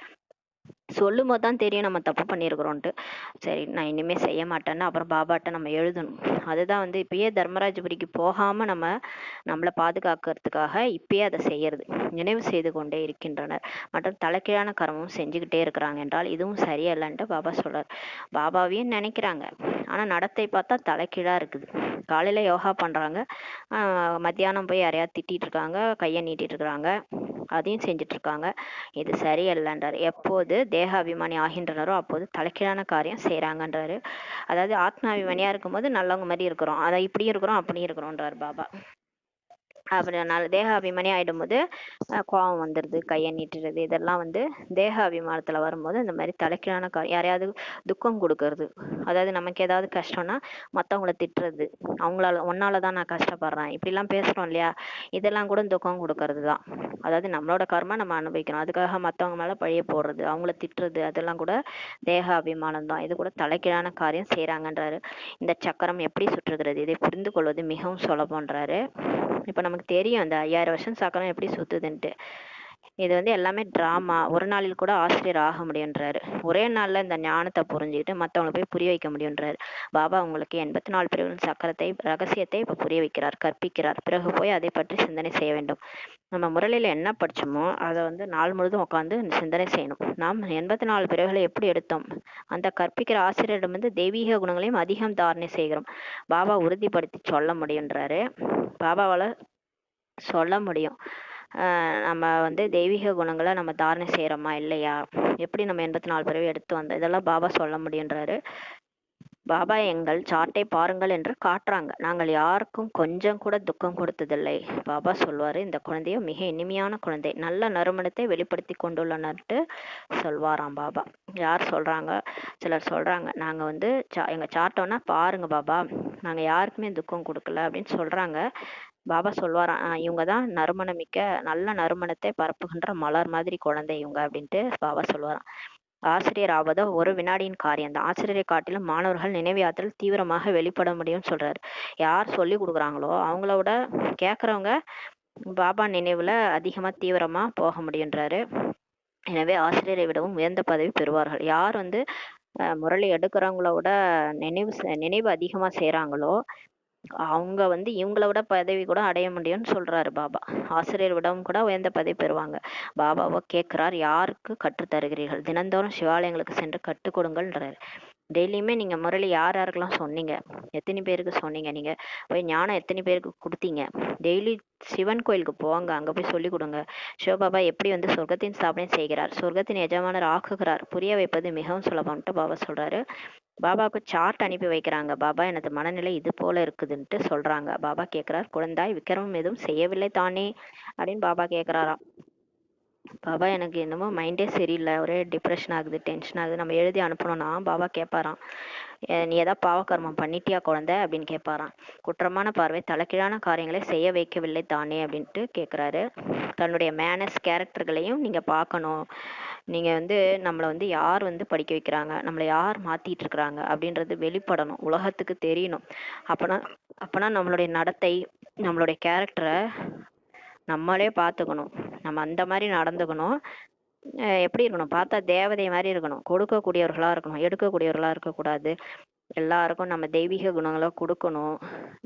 சொல்லும் போது தான் தெரியும் நம்ம தப்பு பண்ணியிருக்கிறோன்ட்டு. சரி நான் இனிமே செய்ய மாட்டேன்னு அப்புறம் பாபாட்ட நம்ம எழுதணும். அதுதான் வந்து இப்பயே தர்மராஜபுரிக்கு போகாம நம்மளை பாதுகாக்கிறதுக்காக இப்பயே அதை செய்யறது. நினைவு செய்து கொண்டே இருக்கின்றனர். மற்றும் தலைக்கீழான கர்மமும் செஞ்சுக்கிட்டே இருக்கிறாங்க என்றால் இதுவும் சரியில்லைன்ட்டு பாபா சொல்றார். பாபாவையும் நினைக்கிறாங்க, ஆனா நடத்தை பார்த்தா தலைக்கீழா இருக்குது. காலையில யோகா பண்றாங்க, மத்தியானம் போய் யாரையாவது திட்டிட்டு இருக்காங்க, கையை நீட்டிட்டு இருக்கிறாங்க, அதையும் செஞ்சுட்டு இருக்காங்க. இது சரியல்லன்றார். எப்போது தேக அபிமானி ஆகின்றனரோ அப்போது தலைக்கீழான காரியம் செய்யறாங்கன்றாரு. அதாவது ஆத்மாபிமானியா இருக்கும்போது நல்லவங்க மாதிரி இருக்கிறோம், அதை இப்படி இருக்கிறோம் அப்படி இருக்கிறோன்றார் பாபா. அப்படினால தேக அபிமானி ஆயிடும்போது கோபம் வந்துடுது, கையை நீட்டுறது, இதெல்லாம் வந்து தேக அபிமானத்துல வரும்போது இந்த மாதிரி தலைக்கீழான யாரையாவது துக்கம் கொடுக்கறது, அதாவது நமக்கு ஏதாவது கஷ்டம்னா மற்றவங்கள திட்டுறது, அவங்களால ஒன்னால தான் நான் கஷ்டப்படுறேன் இப்படிலாம் பேசுறோம் இல்லையா, இதெல்லாம் கூட துக்கம் கொடுக்கறது தான். அதாவது நம்மளோட கர்மா நம்ம அனுபவிக்கணும், அதுக்காக மற்றவங்க மேல பழிய போடுறது, அவங்கள திட்டுறது, அதெல்லாம் கூட தேக அபிமானம் தான். இது கூட தலைக்கீழான காரியம் செய்யறாங்கன்றாரு. இந்த சக்கரம் எப்படி சுற்றுகிறது இதை புரிந்து கொள்வது மிகவும் சுலபம்ன்றாரு. இப்ப நமக்கு தெரியும் இந்த 5000 வருஷம் சக்கரம் எப்படி சுத்துதுன்ட்டு. இது வந்து எல்லாமே டிராமா, ஒரு நாளில் கூட ஆசிரியர் ஆக முடியுன்றாரு. ஒரே நாள்ல இந்த ஞானத்தை புரிஞ்சுக்கிட்டு மத்தவங்களை போய் புரிய வைக்க முடியுன்றாரு. பாபா உங்களுக்கு 84 பிரிவுகளின் சக்கரத்தை ரகசியத்தை இப்ப புரிய வைக்கிறார், கற்பிக்கிறார். பிறகு போய் அதை பற்றி சிந்தனை செய்ய வேண்டும். நம்ம முரளியில என்ன படிச்சோமோ அதை வந்து நாள் முழுதும் உட்காந்து சிந்தனை செய்யணும். நாம் 84 பிறகுகளை எப்படி எடுத்தோம், அந்த கற்பிக்கிற ஆசிரியரிடமிருந்து தெய்வீக குணங்களையும் அதிகம் தாரணை செய்கிறோம். பாபா உறுதிப்படுத்தி சொல்ல முடியுன்றாரு. பாபாவால சொல்ல முடியும் நம்ம வந்து தெய்வீக குணங்களை நம்ம தாரணை செய்யறோமா இல்லையா, எப்படி நம்ம 84 பிறவி எடுத்து வந்தோம், இதெல்லாம் பாபா சொல்ல முடியுன்றாரு. பாபா எங்கள் சார்ட்டை பாருங்கள் என்று காட்டுறாங்க, நாங்கள் யாருக்கும் கொஞ்சம் கூட துக்கம் கொடுத்ததில்லை. பாபா சொல்வாரு, இந்த குழந்தைய மிக இனிமையான குழந்தை, நல்ல நறுமணத்தை வெளிப்படுத்தி கொண்டுள்ளனர்ட்டு சொல்வாராம் பாபா. யார் சொல்றாங்க, சிலர் சொல்றாங்க நாங்க வந்து எங்க சார்ட்டோன்னா பாருங்க பாபா, நாங்க யாருக்குமே துக்கம் கொடுக்கல அப்படின்னு சொல்றாங்க. பாபா சொல்வாராம், இவங்க தான் நறுமணமிக்க நல்ல நறுமணத்தை பரப்புகின்ற மலர் மாதிரி குழந்தை இவங்க அப்படின்ட்டு பாபா சொல்வாராம். ஆசிரியர் ஆவதோ ஒரு வினாடியின் காரியம்தான். ஆசிரியரை காட்டிலும் மாணவர்கள் நினைவியாற்றல் தீவிரமாக வெளிப்பட முடியும்னு சொல்றாரு. யார் சொல்லி கொடுக்குறாங்களோ அவங்களோட கேட்கறவங்க பாபா நினைவுல அதிகமா தீவிரமா போக முடியுன்றாரு. எனவே ஆசிரியரை விடவும் உயர்ந்த பதவி பெறுவார்கள். யார் வந்து முரளி எடுக்கிறவங்களோட நினைவு அதிகமா செய்றாங்களோ அவங்க வந்து இவங்கள விட பதவி கூட அடைய முடியும்னு சொல்றாரு பாபா. ஆசிரியர் விடவும் கூட உயர்ந்த பதவி பெறுவாங்க. பாபாவோ கேட்கிறார், யாருக்கு கற்றுத் தருகிறீர்கள், தினந்தோறும் சிவாலயங்களுக்கு சென்று கற்றுக் கொடுங்கள்ன்றாரு. டெய்லியுமே நீங்க முரளி யார் யாருக்கெல்லாம் சொன்னீங்க, எத்தனை பேருக்கு சொன்னீங்க, நீங்க போய் ஞானம் எத்தனை பேருக்கு கொடுத்தீங்க, டெய்லி சிவன் கோயிலுக்கு போவாங்க, அங்க போய் சொல்லி கொடுங்க. சிவபாபா எப்படி வந்து சொர்க்கத்தின் ஸ்தாபனை செய்கிறார், சொர்க்கத்தின் எஜமானர் ஆக்குகிறார், புரிய வைப்பது மிகவும் சுலபம்ட்டு பாபா சொல்றாரு. பாபாவுக்கு சார்ட் அனுப்பி வைக்கிறாங்க. பாபா எனது மனநிலை இது போல இருக்குதுன்ட்டு சொல்றாங்க. பாபா கேட்கிறார், குழந்தாய் விக்ரமம் எதுவும் செய்யவில்லை தானே அப்படின்னு பாபா கேட்கிறாராம். பாபா எனக்கு என்னமோ மைண்டே சரியில்லை, ஒரே டிப்ரெஷன் ஆகுது, டென்ஷன் ஆகுது, நம்ம எழுதி அனுப்பணும்னா பாபா கேட்பாராம், நீ ஏதாவது பாவகர்மம் பண்ணிட்டியா குழந்தை அப்படின்னு கேட்பாராம். குற்றமான பார்வை தலைக்கீழான காரியங்களை செய்ய வைக்கவில்லை தானே அப்படின்ட்டு கேட்குறாரு. தன்னுடைய மேனஸ் கேரக்டர்களையும் நீங்க பார்க்கணும். நீங்க வந்து நம்மளை வந்து யார் வந்து படிக்க வைக்கிறாங்க, நம்மளை யார் மாத்திட்டு இருக்கிறாங்க அப்படின்றது வெளிப்படணும், உலகத்துக்கு தெரியணும். அப்பனா அப்பனா நம்மளுடைய நடத்தை, நம்மளுடைய கேரக்டரை நம்மளே பார்த்துக்கணும், நம்ம அந்த மாதிரி நடந்துக்கணும். எப்படி இருக்கணும், பார்த்தா தேவதை மாதிரி இருக்கணும், கொடுக்கக்கூடியவர்களா இருக்கணும், எடுக்கக்கூடியவர்களா இருக்கக்கூடாது. எல்லாருக்கும் நம்ம தெய்வீக குணங்களை கொடுக்கணும்.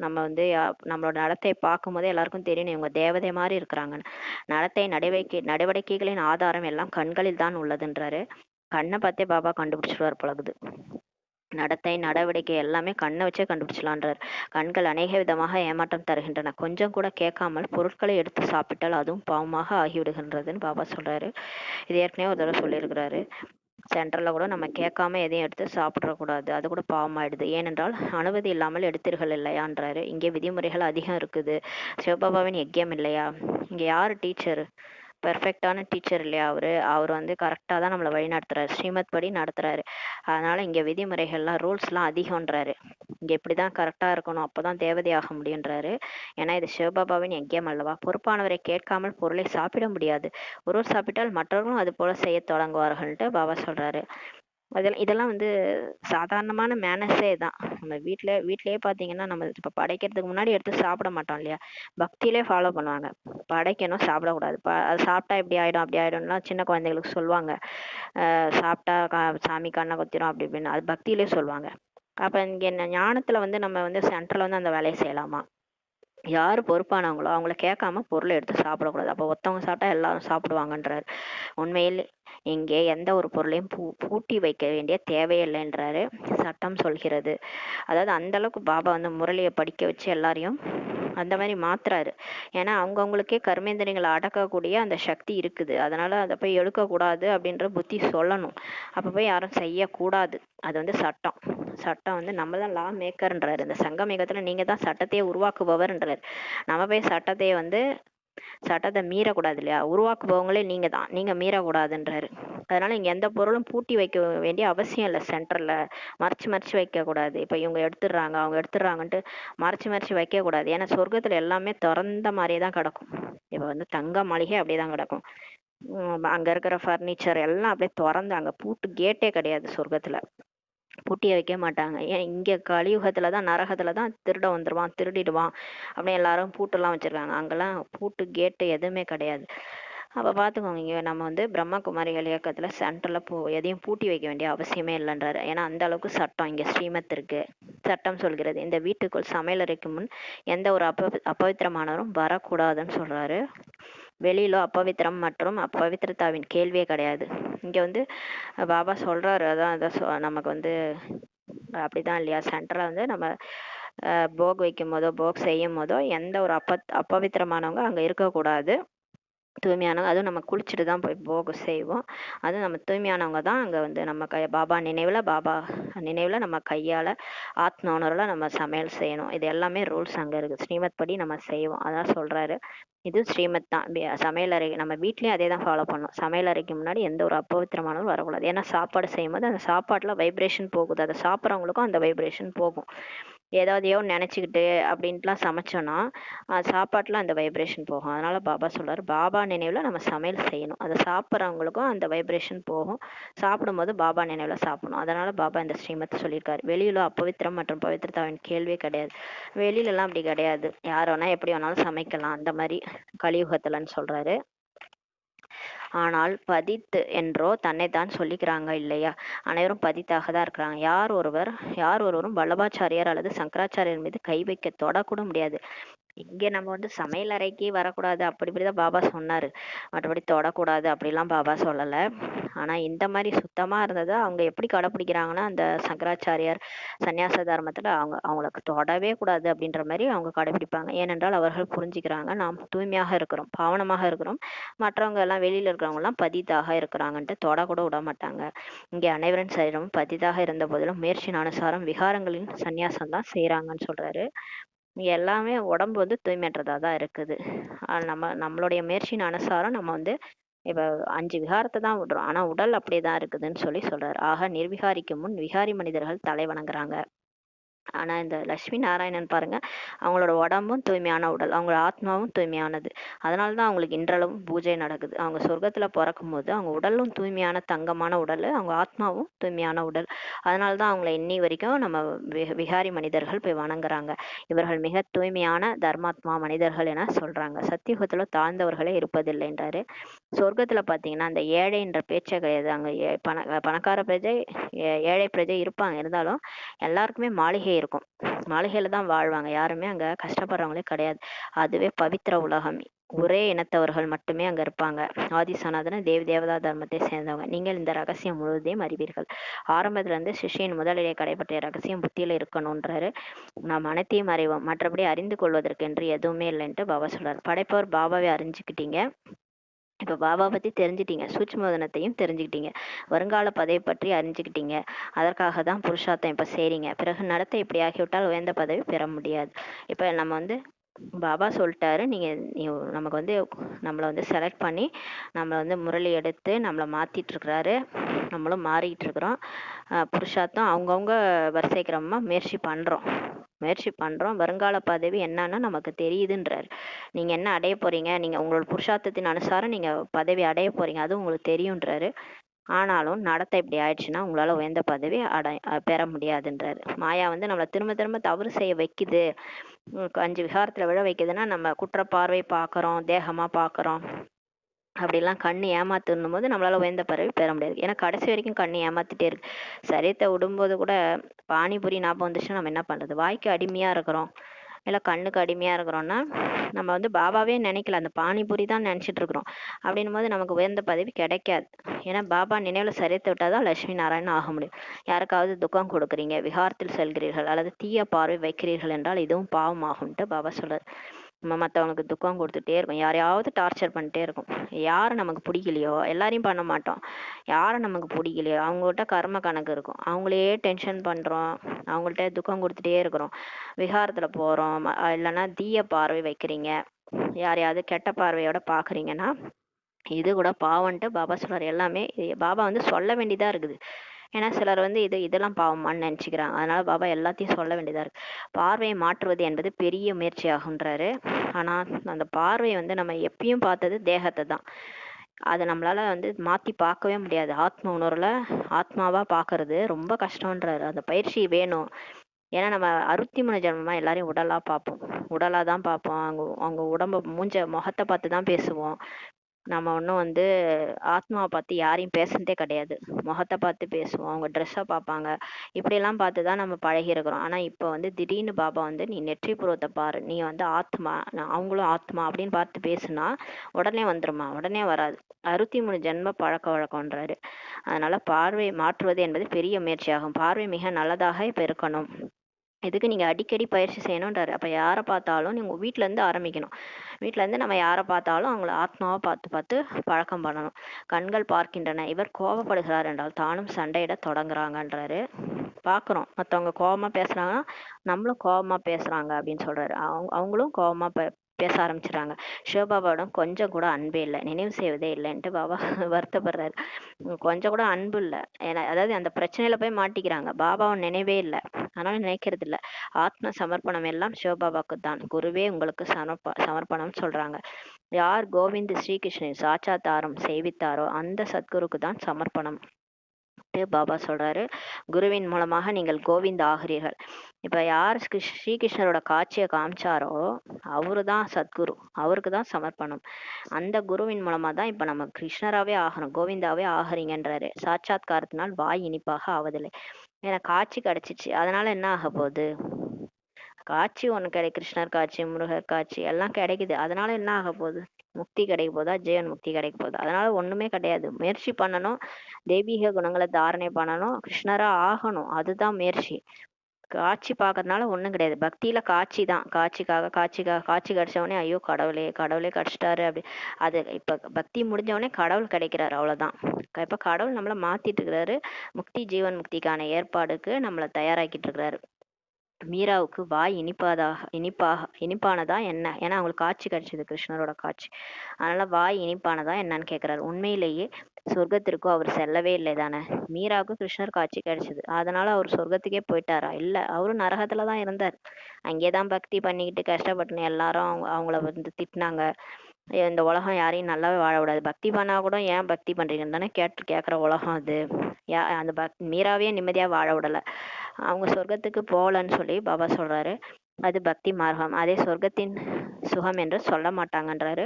நம்ம வந்து நம்மளோட நடத்தை பார்க்கும் போதே எல்லாருக்கும் தெரியணும் இவங்க தேவதை மாதிரி இருக்கிறாங்கன்னு. நடத்தை நடவடிக்கைகளின் ஆதாரம் எல்லாம் கண்களில் தான் உள்ளதுன்றாரு. கண்ணை பார்த்தே பாபா கண்டுபிடிச்சிருவார் பழகுது. நடத்தை நடவடிக்கை எல்லாமே கண்ணை வச்சே கண்டுபிடிச்சலான்றார். கண்கள் அநேக விதமாக ஏமாற்றம் தருகின்றன, கொஞ்சம் கூட கேட்காமல் பொருட்களை எடுத்து சாப்பிட்டால் அதுவும் பாவமாக ஆகிவிடுகின்றதுன்னு பாபா சொல்றாரு. இது ஏற்கனவே ஒரு தடவை சொல்லியிருக்கிறாரு. சென்டர்ல கூட நம்ம கேட்காம எதையும் எடுத்து சாப்பிடக்கூடாது, அது கூட பாவமாயிடுது, ஏனென்றால் அனுமதி இல்லாமல் எடுத்தீர்கள் இல்லையான்றாரு. இங்கே விதிமுறைகள் அதிகம் இருக்குது. சிவபாபாவின் யக்கியம் இல்லையா, இங்க யாரு டீச்சர், பெர்ஃபெக்டான டீச்சர் இல்லையா அவர் வந்து கரெக்டாக தான் நம்மளை வழி நடத்துறாரு, ஸ்ரீமத் படி நடத்துறாரு. அதனால இங்க விதிமுறைகள்லாம் ரூல்ஸ்லாம் அதிகம்ன்றாரு. இங்க இப்படிதான் கரெக்டா இருக்கணும், அப்பதான் தேவதையாக முடியுன்றாரு. ஏன்னா இது சிவபாபாவின் யக்கியம் அல்லவா. பொறுப்பானவரை கேட்காமல் பொருளை சாப்பிட முடியாது, ஒருவர் சாப்பிட்டால் மற்றவர்களும் அது போல செய்ய தொடங்குவார்கள்ட்டு பாபா சொல்றாரு. இதெல்லாம் வந்து சாதாரணமான மேனஸே தான். நம்ம வீட்லயே பாத்தீங்கன்னா நம்ம இப்ப படைக்கிறதுக்கு முன்னாடி எடுத்து சாப்பிட மாட்டோம் இல்லையா, பக்தியிலே ஃபாலோ பண்ணுவாங்க. படைக்கணும், சாப்பிடக்கூடாது, அது சாப்பிட்டா இப்படி ஆயிடும் அப்படி ஆயிடும்லாம் சின்ன குழந்தைகளுக்கு சொல்லுவாங்க. சாப்பிட்டா சாமி கண்ணை கொத்திரும் அப்படி இப்படின்னு, அது பக்தியிலே சொல்லுவாங்க. அப்ப இங்க ஞானத்துல வந்து நம்ம வந்து சென்ட்ரல் வந்து அந்த வேலையை செய்யலாமா, யாரு பொறுப்பானவங்களோ அவங்கள கேட்காம பொருளை எடுத்து சாப்பிடக்கூடாது, அப்போ ஒருத்தவங்க சாப்பிட்டா எல்லாரும் சாப்பிடுவாங்கன்றாரு. உண்மையில் இங்கே எந்த ஒரு பொருளையும் பூட்டி வைக்க வேண்டிய தேவையில்லைன்றாரு, சட்டம் சொல்கிறது. அதாவது அந்த அளவுக்கு பாபா வந்து முரளியை படிக்க வச்சு எல்லாரையும் அந்த மாதிரி மாத்துறாரு. ஏன்னா அவங்கவுங்களுக்கே கர்மேந்திரியங்களை அடக்கக்கூடிய அந்த சக்தி இருக்குது, அதனால அதை போய் எடுக்கக்கூடாது அப்படின்ற புத்தி சொல்லணும். அப்போ போய் யாரும் செய்யக்கூடாது, அது வந்து சட்டம். சட்டம் வந்து நம்ம தான் லா மேக்கர்ன்றாரு. இந்த சங்கமேகத்துல நீங்க தான் சட்டத்தையே உருவாக்குபவர்ன்றாரு. நம்ம போய் சட்டத்தை மீறக்கூடாது இல்லையா? உருவாக்குபவங்களே நீங்க தான், நீங்க மீறக்கூடாதுன்றாரு. அதனால இங்க எந்த பொருளும் பூட்டி வைக்க வேண்டிய அவசியம் இல்லை. சென்டர்ல மறைச்சு வைக்க கூடாது. இப்ப இவங்க எடுத்துடுறாங்க அவங்க எடுத்துடுறாங்கன்ட்டு மறைச்சு வைக்க கூடாது. ஏன்னா சொர்க்கத்துல எல்லாமே திறந்த மாதிரியே தான் கிடக்கும். இப்ப வந்து தங்க மாளிகை அப்படியேதான் கிடக்கும். அங்க இருக்கிற ஃபர்னிச்சர் எல்லாம் அப்படியே திறந்து, அங்க பூட்டு கேட்டே கிடையாது சொர்க்கத்துல. பூட்டிய வைக்க மாட்டாங்க. ஏன் இங்க கலியுகத்துலதான் நரகத்துலதான் திருட வந்துருவான் திருடிடுவான் அப்படின்னு எல்லாரும் பூட்டெல்லாம் வச்சிருக்காங்க. அங்கெல்லாம் பூட்டு கேட்டு எதுவுமே கிடையாது. அப்ப பாத்துக்கோங்க, இங்க நம்ம வந்து பிரம்மகுமாரிகள் இயக்கத்துல சென்டர்ல எதையும் பூட்டி வைக்க வேண்டிய அவசியமே இல்லைன்றாரு. ஏன்னா அந்த அளவுக்கு சட்டம் இங்க ஸ்ரீமத் இருக்கு. சட்டம் சொல்கிறது, இந்த வீட்டுக்குள் சமையலறைக்கு முன் எந்த ஒரு அப்பவித்திரமானவரும் வரக்கூடாதுன்னு சொல்றாரு. வெளியில அப்பவித்திரம் மற்றும் அப்பவித்திரத்தாவின் கேள்வியே கிடையாது. இங்க வந்து பாபா சொல்றாரு, அதான் நமக்கு வந்து அப்படிதான் இல்லையா? சென்டர்ல வந்து நம்ம போக் வைக்கும் போதோ போக் செய்யும் போதோ எந்த ஒரு அப்பவித்திரமானவங்க அங்க இருக்கக்கூடாது. தூய்மையானவங்க, அதுவும் நம்ம குளிச்சுட்டு தான் போய் போக செய்வோம். அதுவும் நம்ம தூய்மையானவங்க தான் அங்க வந்து நம்ம பாபா நினைவுல நம்ம கையால ஆத்ம உணர்வுல நம்ம சமையல் செய்யணும். இது எல்லாமே ரூல்ஸ் அங்க இருக்கு. ஸ்ரீமத் படி நம்ம செய்வோம். அதான் சொல்றாரு. இது ஸ்ரீமத் தான். சமையலறை நம்ம வீட்லயும் அதே தான் ஃபாலோ பண்ணணும். சமையலறைக்கு முன்னாடி எந்த ஒரு அப்பவித்திரமானதும் வரக்கூடாது. ஏன்னா சாப்பாடு செய்யும் போது அந்த சாப்பாட்டுல வைப்ரேஷன் போகுது. அதை சாப்பிட்றவங்களுக்கும் அந்த வைப்ரேஷன் போகும். ஏதாவதையோ நினைச்சுக்கிட்டு அப்படின்ட்டுலாம் சமைச்சோன்னா சாப்பாட்டுல அந்த வைப்ரேஷன் போகும். அதனால பாபா சொல்றாரு, பாபா நினைவுல நம்ம சமையல் செய்யணும். அதை சாப்பிட்றவங்களுக்கும் அந்த வைப்ரேஷன் போகும். சாப்பிடும்போது பாபா நினைவுல சாப்பிடணும். அதனால பாபா இந்த ஸ்ரீமத் சொல்லியிருக்காரு. வெளியில அப்பவித்திரம் மற்றும் பவித்திரத்தாவின் கேள்வியே கிடையாது. வெளியில எல்லாம் அப்படி கிடையாது. யார் வேணா எப்படி வேணாலும் சமைக்கலாம், அந்த மாதிரி கலியுகத்துலன்னு சொல்றாரு. ஆனால் பதித் என்றோ தன்னைத்தான் சொல்லிக்கிறாங்க இல்லையா? அனைவரும் பதித்தாக தான் இருக்கிறாங்க. யார் ஒருவரும் வல்லபாச்சாரியார் அல்லது சங்கராச்சாரியர் மீது கை வைக்க தொடக்கூட முடியாது. இங்க நம்ம வந்து சமையல் அறைக்கு வரக்கூடாது அப்படி இப்படிதான் பாபா சொன்னாரு. மற்றபடி தொடக்கூடாது அப்படிலாம் பாபா சொல்லல. ஆனா இந்த மாதிரி சுத்தமா இருந்தது அவங்க எப்படி கடைப்பிடிக்கிறாங்கன்னா, அந்த சங்கராச்சாரியார் சன்னியாச தர்மத்துல அவங்களுக்கு தொடவே கூடாது அப்படின்ற மாதிரி அவங்க கடைபிடிப்பாங்க. ஏனென்றால் அவர்கள் புரிஞ்சுக்கிறாங்க, நாம் தூய்மையாக இருக்கிறோம், பாவனமாக இருக்கிறோம், மற்றவங்க எல்லாம் வெளியில இருக்கிறவங்க எல்லாம் பதிதாக இருக்கிறாங்கன்ட்டு தொட கூட விட மாட்டாங்க. இங்கே அனைவரின் சரீரமும் பதிதாக இருந்த போதிலும் முயற்சியின் அனுசாரம் விகாரங்களின் சன்னியாசம் தான் செய்யறாங்கன்னு சொல்றாரு. எல்லாமே உடம்பு வந்து தூய்மையற்றதா தான் இருக்குது. நம்மளுடைய முயற்சியின் அனுசாரம் நம்ம வந்து இப்ப 5 விகாரத்தை தான் விடுறோம். ஆனா உடல் அப்படியேதான் இருக்குதுன்னு சொல்றாரு. ஆக நிர்விகாரிக்கு முன் விகாரி மனிதர்கள் தலை வணங்குறாங்க. ஆனா இந்த லட்சுமி நாராயணன் பாருங்க, அவங்களோட உடம்பும் தூய்மையான உடல், அவங்களோட ஆத்மாவும் தூய்மையானது. அதனாலதான் அவங்களுக்கு இன்றளவும் பூஜை நடக்குது. அவங்க சொர்க்கத்துல பிறக்கும் போது அவங்க உடலும் தூய்மையான தங்கமான உடல், அவங்க ஆத்மாவும் தூய்மையான உடல். அதனாலதான் அவங்களை இன்னி வரைக்கும் நம்ம விகாரி மனிதர்கள் போய் வணங்குறாங்க. இவர்கள் மிக தூய்மையான தர்மாத்மா மனிதர்கள் என சொல்றாங்க. சத்தியுகத்துல தாழ்ந்தவர்களே இருப்பதில்லைன்றாரு. சொர்க்கத்துல பாத்தீங்கன்னா அந்த ஏழைன்ற பேச்சே கிடையாது. அங்க பணக்கார பிரஜை ஏழை பிரஜை இருப்பாங்க. இருந்தாலும் எல்லாருக்குமே மாளிகை இருக்கும். மாளிகையில தான் வாழ்வாங்க. யாருமே அங்க கஷ்டப்படுறவங்களே கிடையாது. அதுவே பவித்திர உலகம். ஒரே இனத்தவர்கள் மட்டுமே அங்க இருப்பாங்க. ஆதி சனாதன தேவி தேவதா தர்மத்தை சேர்ந்தவங்க. நீங்கள் இந்த ரகசியம் முழுவதையும் அறிவீர்கள். ஆரம்பத்துல இருந்து சிஷ்யின் முதலிலே கடைபற்றிய ரகசியம் புத்தியில இருக்கணும்ன்றாரு. நாம் அனைத்தையும் அறிவோம், மற்றபடி அறிந்து கொள்வதற்கு என்று எதுவுமே இல்லைன்ட்டு பாபா சொல்றாரு. படைப்பவர் பாபாவை அறிஞ்சுக்கிட்டீங்க. இப்ப பாபா பத்தி தெரிஞ்சுட்டீங்க, சூட்சுமதனத்தையும் தெரிஞ்சுக்கிட்டீங்க, வருங்கால பதவி பற்றி அறிஞ்சுக்கிட்டீங்க. அதற்காக தான் புருஷார்த்தம் இப்ப செய்றீங்க. பிறகு நடத்தை இப்படி ஆகிவிட்டால் உயர்ந்த பதவி பெற முடியாது. இப்ப நம்ம வந்து பாபா சொல்லிட்டாரு, நமக்கு வந்து நம்மளை வந்து செலக்ட் பண்ணி நம்மளை வந்து முரளி எடுத்து நம்மளை மாத்திட்டு இருக்கிறாரு. நம்மளும் மாறிட்டு இருக்கிறோம். புருஷார்த்தம் அவங்கவுங்க வரிசை கிரமமா முயற்சி பண்றோம். வருங்கால பதவி என்னன்னா நமக்கு தெரியுதுன்றாரு. நீங்க என்ன அடைய போறீங்க, நீங்க உங்களோட புருஷார்த்தத்தின் அனுசாரம் நீங்க பதவி அடைய போறீங்க, அது உங்களுக்கு தெரியும்ன்றாரு. ஆனாலும் நடத்தை இப்படி ஆயிடுச்சுன்னா உங்களால உயர்ந்த பதவி பெற முடியாதுன்றாரு. மாயா வந்து நம்மளை திரும்ப திரும்ப தவறு செய்ய வைக்குது. 5 விகாரத்துல விழ வைக்குதுன்னா நம்ம குற்ற பார்வை பாக்குறோம், தேகமா பாக்குறோம், அப்படிலாம் கண்ணு ஏமாத்துன்னும் போது நம்மளால உயர்ந்த பதவி பெற முடியாது. ஏன்னா கடைசி வரைக்கும் கண்ணு ஏமாத்திட்டே இருக்கு. சரீரத்தை விடும்போது கூட பானிபூரி ஞாபகம் வந்துச்சுன்னா நம்ம என்ன பண்றது? வாய்க்கு அடிமையா இருக்கிறோம், இல்லை கண்ணுக்கு அடிமையா இருக்கிறோம்னா நம்ம வந்து பாபாவே நினைக்கல, அந்த பானிபூரி தான் நினைச்சிட்டு இருக்கிறோம். அப்படின்னும் போது நமக்கு உயர்ந்த பதவி கிடைக்காது. ஏன்னா பாபா நினைவுல சரித்து விட்டாதான் லட்சுமி நாராயணன் ஆக முடியும். யாருக்காவது துக்கம் கொடுக்குறீங்க, விகாரத்தில் செல்கிறீர்கள் அல்லது தீய பார்வை வைக்கிறீர்கள் என்றால் இதுவும் பாவம் ஆகும்ட்டு பாபா சொல்றாரு. நம்ம மற்றவங்களுக்கு துக்கம் கொடுத்துட்டே இருக்கும், யாரையாவது டார்ச்சர் பண்ணிட்டே இருக்கும். யாரை நமக்கு பிடிக்கலையோ எல்லாரையும் பண்ண மாட்டோம், யாரை நமக்கு பிடிக்கலையோ அவங்ககிட்ட கர்ம கணக்கு இருக்கும், அவங்களையே டென்ஷன் பண்ணுறோம், அவங்கள்ட்ட துக்கம் கொடுத்துட்டே இருக்கிறோம். விகாரத்தில் போகிறோம், இல்லைன்னா தீய பார்வை வைக்கிறீங்க, யாரையாவது கெட்ட பார்வையோட பார்க்குறீங்கன்னா இது கூட பாவம்ன்ட்டு பாபா சொல்றாரு. எல்லாமே பாபா வந்து சொல்ல வேண்டியதா இருக்குது. ஏன்னா சிலர் வந்து இதெல்லாம் பாவமான்னு நினச்சிக்கிறாங்க. அதனால பாபா எல்லாத்தையும் சொல்ல வேண்டியதா இருக்கு. பார்வையை மாற்றுவது என்பது பெரிய முயற்சி ஆகுன்றாரு. ஆனால் அந்த பார்வை வந்து நம்ம எப்பயும் பார்த்தது தேகத்தை தான். அதை நம்மளால வந்து மாற்றி பார்க்கவே முடியாது. ஆத்ம உணர்வில் ஆத்மாவாக பார்க்கறது ரொம்ப கஷ்டன்றாரு. அந்த பயிற்சி வேணும். ஏன்னா நம்ம 63 ஜென்மமா எல்லாரையும் உடலாக பார்ப்போம், உடலாக தான் பார்ப்போம். அவங்க அவங்க உடம்ப முகத்தை பார்த்து தான் பேசுவோம். நம்ம ஒன்றும் வந்து ஆத்மாவை பார்த்து யாரையும் பேசுனதே கிடையாது. முகத்தை பார்த்து பேசுவோம், அவங்க ட்ரெஸ்ஸை பார்ப்பாங்க, இப்படியெல்லாம் பார்த்து தான் நம்ம பழகிருக்கிறோம். ஆனால் இப்போ வந்து திடீர்னு பாபா வந்து நீ நெற்றி புருவத்தை பாரு, நீ வந்து ஆத்மா, அவங்களும் ஆத்மா அப்படின்னு பார்த்து பேசுனா உடனே வந்துருமா? உடனே வராது. 63 ஜென்ம பழக்க வழக்கம்ன்றாரு. அதனால பார்வை மாற்றுவது என்பது பெரிய முயற்சியாகும். பார்வை மிக நல்லதாக இப்போ இருக்கணும். இதுக்கு நீங்கள் அடிக்கடி பயிற்சி செய்யணுன்றாரு. அப்போ யாரை பார்த்தாலும் நீங்கள் வீட்டிலேருந்து ஆரம்பிக்கணும். வீட்டிலேருந்து நம்ம யாரை பார்த்தாலும் அவங்கள ஆத்மாவை பார்த்து பார்த்து பழக்கம் பண்ணணும். கண்கள் பார்க்கின்றன, இவர் கோபப்படுகிறார் என்றால் தானும் சண்டையிட தொடங்குறாங்கன்றாரு. பார்க்குறோம் மற்றவங்க கோபமாக பேசுகிறாங்கன்னா நம்மளும் கோபமாக பேசுகிறாங்க அப்படின்னு சொல்கிறாரு. அவங்களும் கோபமாக பேச ஆரம்பிச்சிடுறாங்க. சிவபாபாவிடம் கொஞ்சம் கூட அன்பே இல்லை, நினைவு செய்வதே இல்லைன்ட்டு பாபா வருத்தப்படுறாரு. கொஞ்சம் கூட அன்பு இல்லை. ஏன்னா அதாவது அந்த பிரச்சனையில போய் மாட்டிக்கிறாங்க, பாபாவை நினைவே இல்லை, அதனால நினைக்கிறது இல்லை. ஆத்ம சமர்ப்பணம் எல்லாம் சிவபாபாவுக்கு தான், குருவே உங்களுக்கு சமர்ப்பணம் சொல்றாங்க. யார் கோவிந்த் ஸ்ரீகிருஷ்ணன் சாட்சாத்தாரம் செய்வித்தாரோ அந்த சத்குருக்கு தான் சமர்ப்பணம் பாபா சொல்றாரு. குருவின் மூலமாக நீங்கள் கோவிந்த் ஆகிறீர்கள். இப்ப யார் ஸ்ரீகிருஷ்ணரோட காட்சியை காமிச்சாரோ அவரு தான் சத்குரு, அவருக்கு தான் சமர்ப்பணம். அந்த குருவின் மூலமா தான் இப்ப நம்ம கிருஷ்ணராவே ஆகணும், கோவிந்தாவே ஆகிறீங்கன்றாரு. சாட்சாத்காரத்தினால் வாய் இனிப்பாக ஆவதில்லை. ஏன்னா காட்சி கிடைச்சிச்சு, அதனால என்ன ஆக போகுது? காட்சி ஒன்று கிருஷ்ணர் காட்சி, முருகர் காட்சி எல்லாம் கிடைக்குது, அதனால என்ன ஆக போகுது? முக்தி கிடைக்க போதா? ஜீவன் முக்தி கிடைக்க போகுது? அதனால ஒண்ணுமே கிடையாது. முயற்சி பண்ணணும், தெய்வீக குணங்களை தாரணை பண்ணணும், கிருஷ்ணரா ஆகணும், அதுதான் முயற்சி. காட்சி பார்க்கறதுனால ஒண்ணும் கிடையாது. பக்தியில காட்சி தான், காட்சி கிடைச்சவொடனே ஐயோ கடவுளே கடவுளே கிடைச்சிட்டாரு அப்படி. அது இப்ப பக்தி முடிஞ்சவொடனே கடவுள் கிடைக்கிறாரு, அவ்வளவுதான். இப்ப கடவுள் நம்மள மாத்திட்டு இருக்கிறாரு, முக்தி ஜீவன் முக்திக்கான ஏற்பாடுக்கு நம்மளை தயாராக்கிட்டு இருக்கிறாரு. மீராவுக்கு வாய் இனிப்பானதா என்ன? ஏன்னா அவங்களுக்கு காட்சி கிடைச்சது, கிருஷ்ணரோட காட்சி. அதனால வாய் இனிப்பானதா என்னன்னு கேட்கிறாரு. உண்மையிலேயே சொர்க்கத்திற்கும் அவர் செல்லவே இல்லை தானே. மீராவுக்கு கிருஷ்ணர் காட்சி கிடைச்சது, அதனால அவர் சொர்க்கத்துக்கே போயிட்டாரா? இல்ல, அவரும் நரகத்துலதான் இருந்தார். அங்கேதான் பக்தி பண்ணிக்கிட்டு கஷ்டப்பட்டுன்னு எல்லாரும் அவங்கள வந்து திட்டினாங்க. இந்த உலகம் யாரையும் நல்லாவே வாழ விடாது, பக்தி பண்ணா கூட ஏன் பக்தி பண்றீங்கன்னு தானே கேட்குற உலகம் அது. அந்த மீராவே நிம்மதியா வாழ விடல, அவங்க சொர்க்கத்துக்கு போகலன்னு சொல்லி பாபா சொல்றாரு. அது பக்தி மார்க்கம், அதே சொர்க்கத்தின் சுகம் என்று சொல்ல மாட்டாங்கன்றாரு.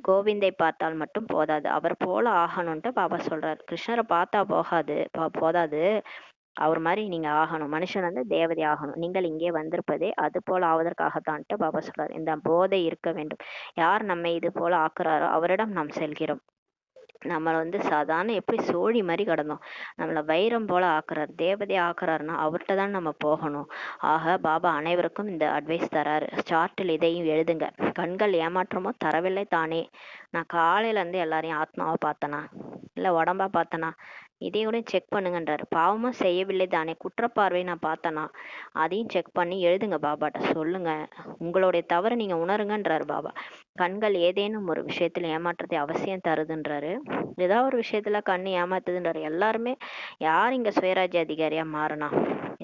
கோவிந்தை பார்த்தால் மட்டும் போதாது, அவர் போல ஆகணும்ட்டு பாபா சொல்றாரு. கிருஷ்ணரை பார்த்தா போதாது, அவர் மாதிரி நீங்க ஆகணும். மனுஷன் வந்து தேவதை ஆகணும். நீங்கள் இங்கே வந்திருப்பதே அது போல ஆவதற்காகத்தான்ட்டு பாபா சொல்றாரு. இந்த போதை இருக்க வேண்டும். யார் நம்மை இது போல ஆக்குறாரோ அவரிடம் நாம் செல்கிறோம். நம்மளை வந்து சாதாரண எப்படி சோழி மாதிரி கிடந்தோம், நம்மளை வைரம் போல ஆக்குறாரு, தேவதையை ஆக்குறாருன்னா அவர்கிட்ட தான் நம்ம போகணும். ஆக பாபா அனைவருக்கும் இந்த அட்வைஸ் தராரு. சார்ட்டில் இதையும் எழுதுங்க. கண்கள் ஏமாற்றமோ தரவில்லை தானே. நான் காலையில இருந்து எல்லாரையும் ஆத்மாவை பார்த்தனா இல்லை உடம்பா பார்த்தனா, இதையும் கூட செக் பண்ணுங்கன்றாரு. பாவமும் செய்யவில்லை தானே, குற்றப்பார்வை நான் பார்த்தனா, அதையும் செக் பண்ணி எழுதுங்க, பாபாட்ட சொல்லுங்க, உங்களுடைய தவறு நீங்க உணருங்கன்றாரு பாபா. கண்கள் ஏதேனும் ஒரு விஷயத்துல ஏமாற்றத்தை அவசியம் தருதுன்றாரு. ஏதாவது ஒரு விஷயத்துல கண்ணு ஏமாத்துதுன்றாரு. எல்லாருமே யார் இங்க சுயராஜ்ய அதிகாரியா மாறினா?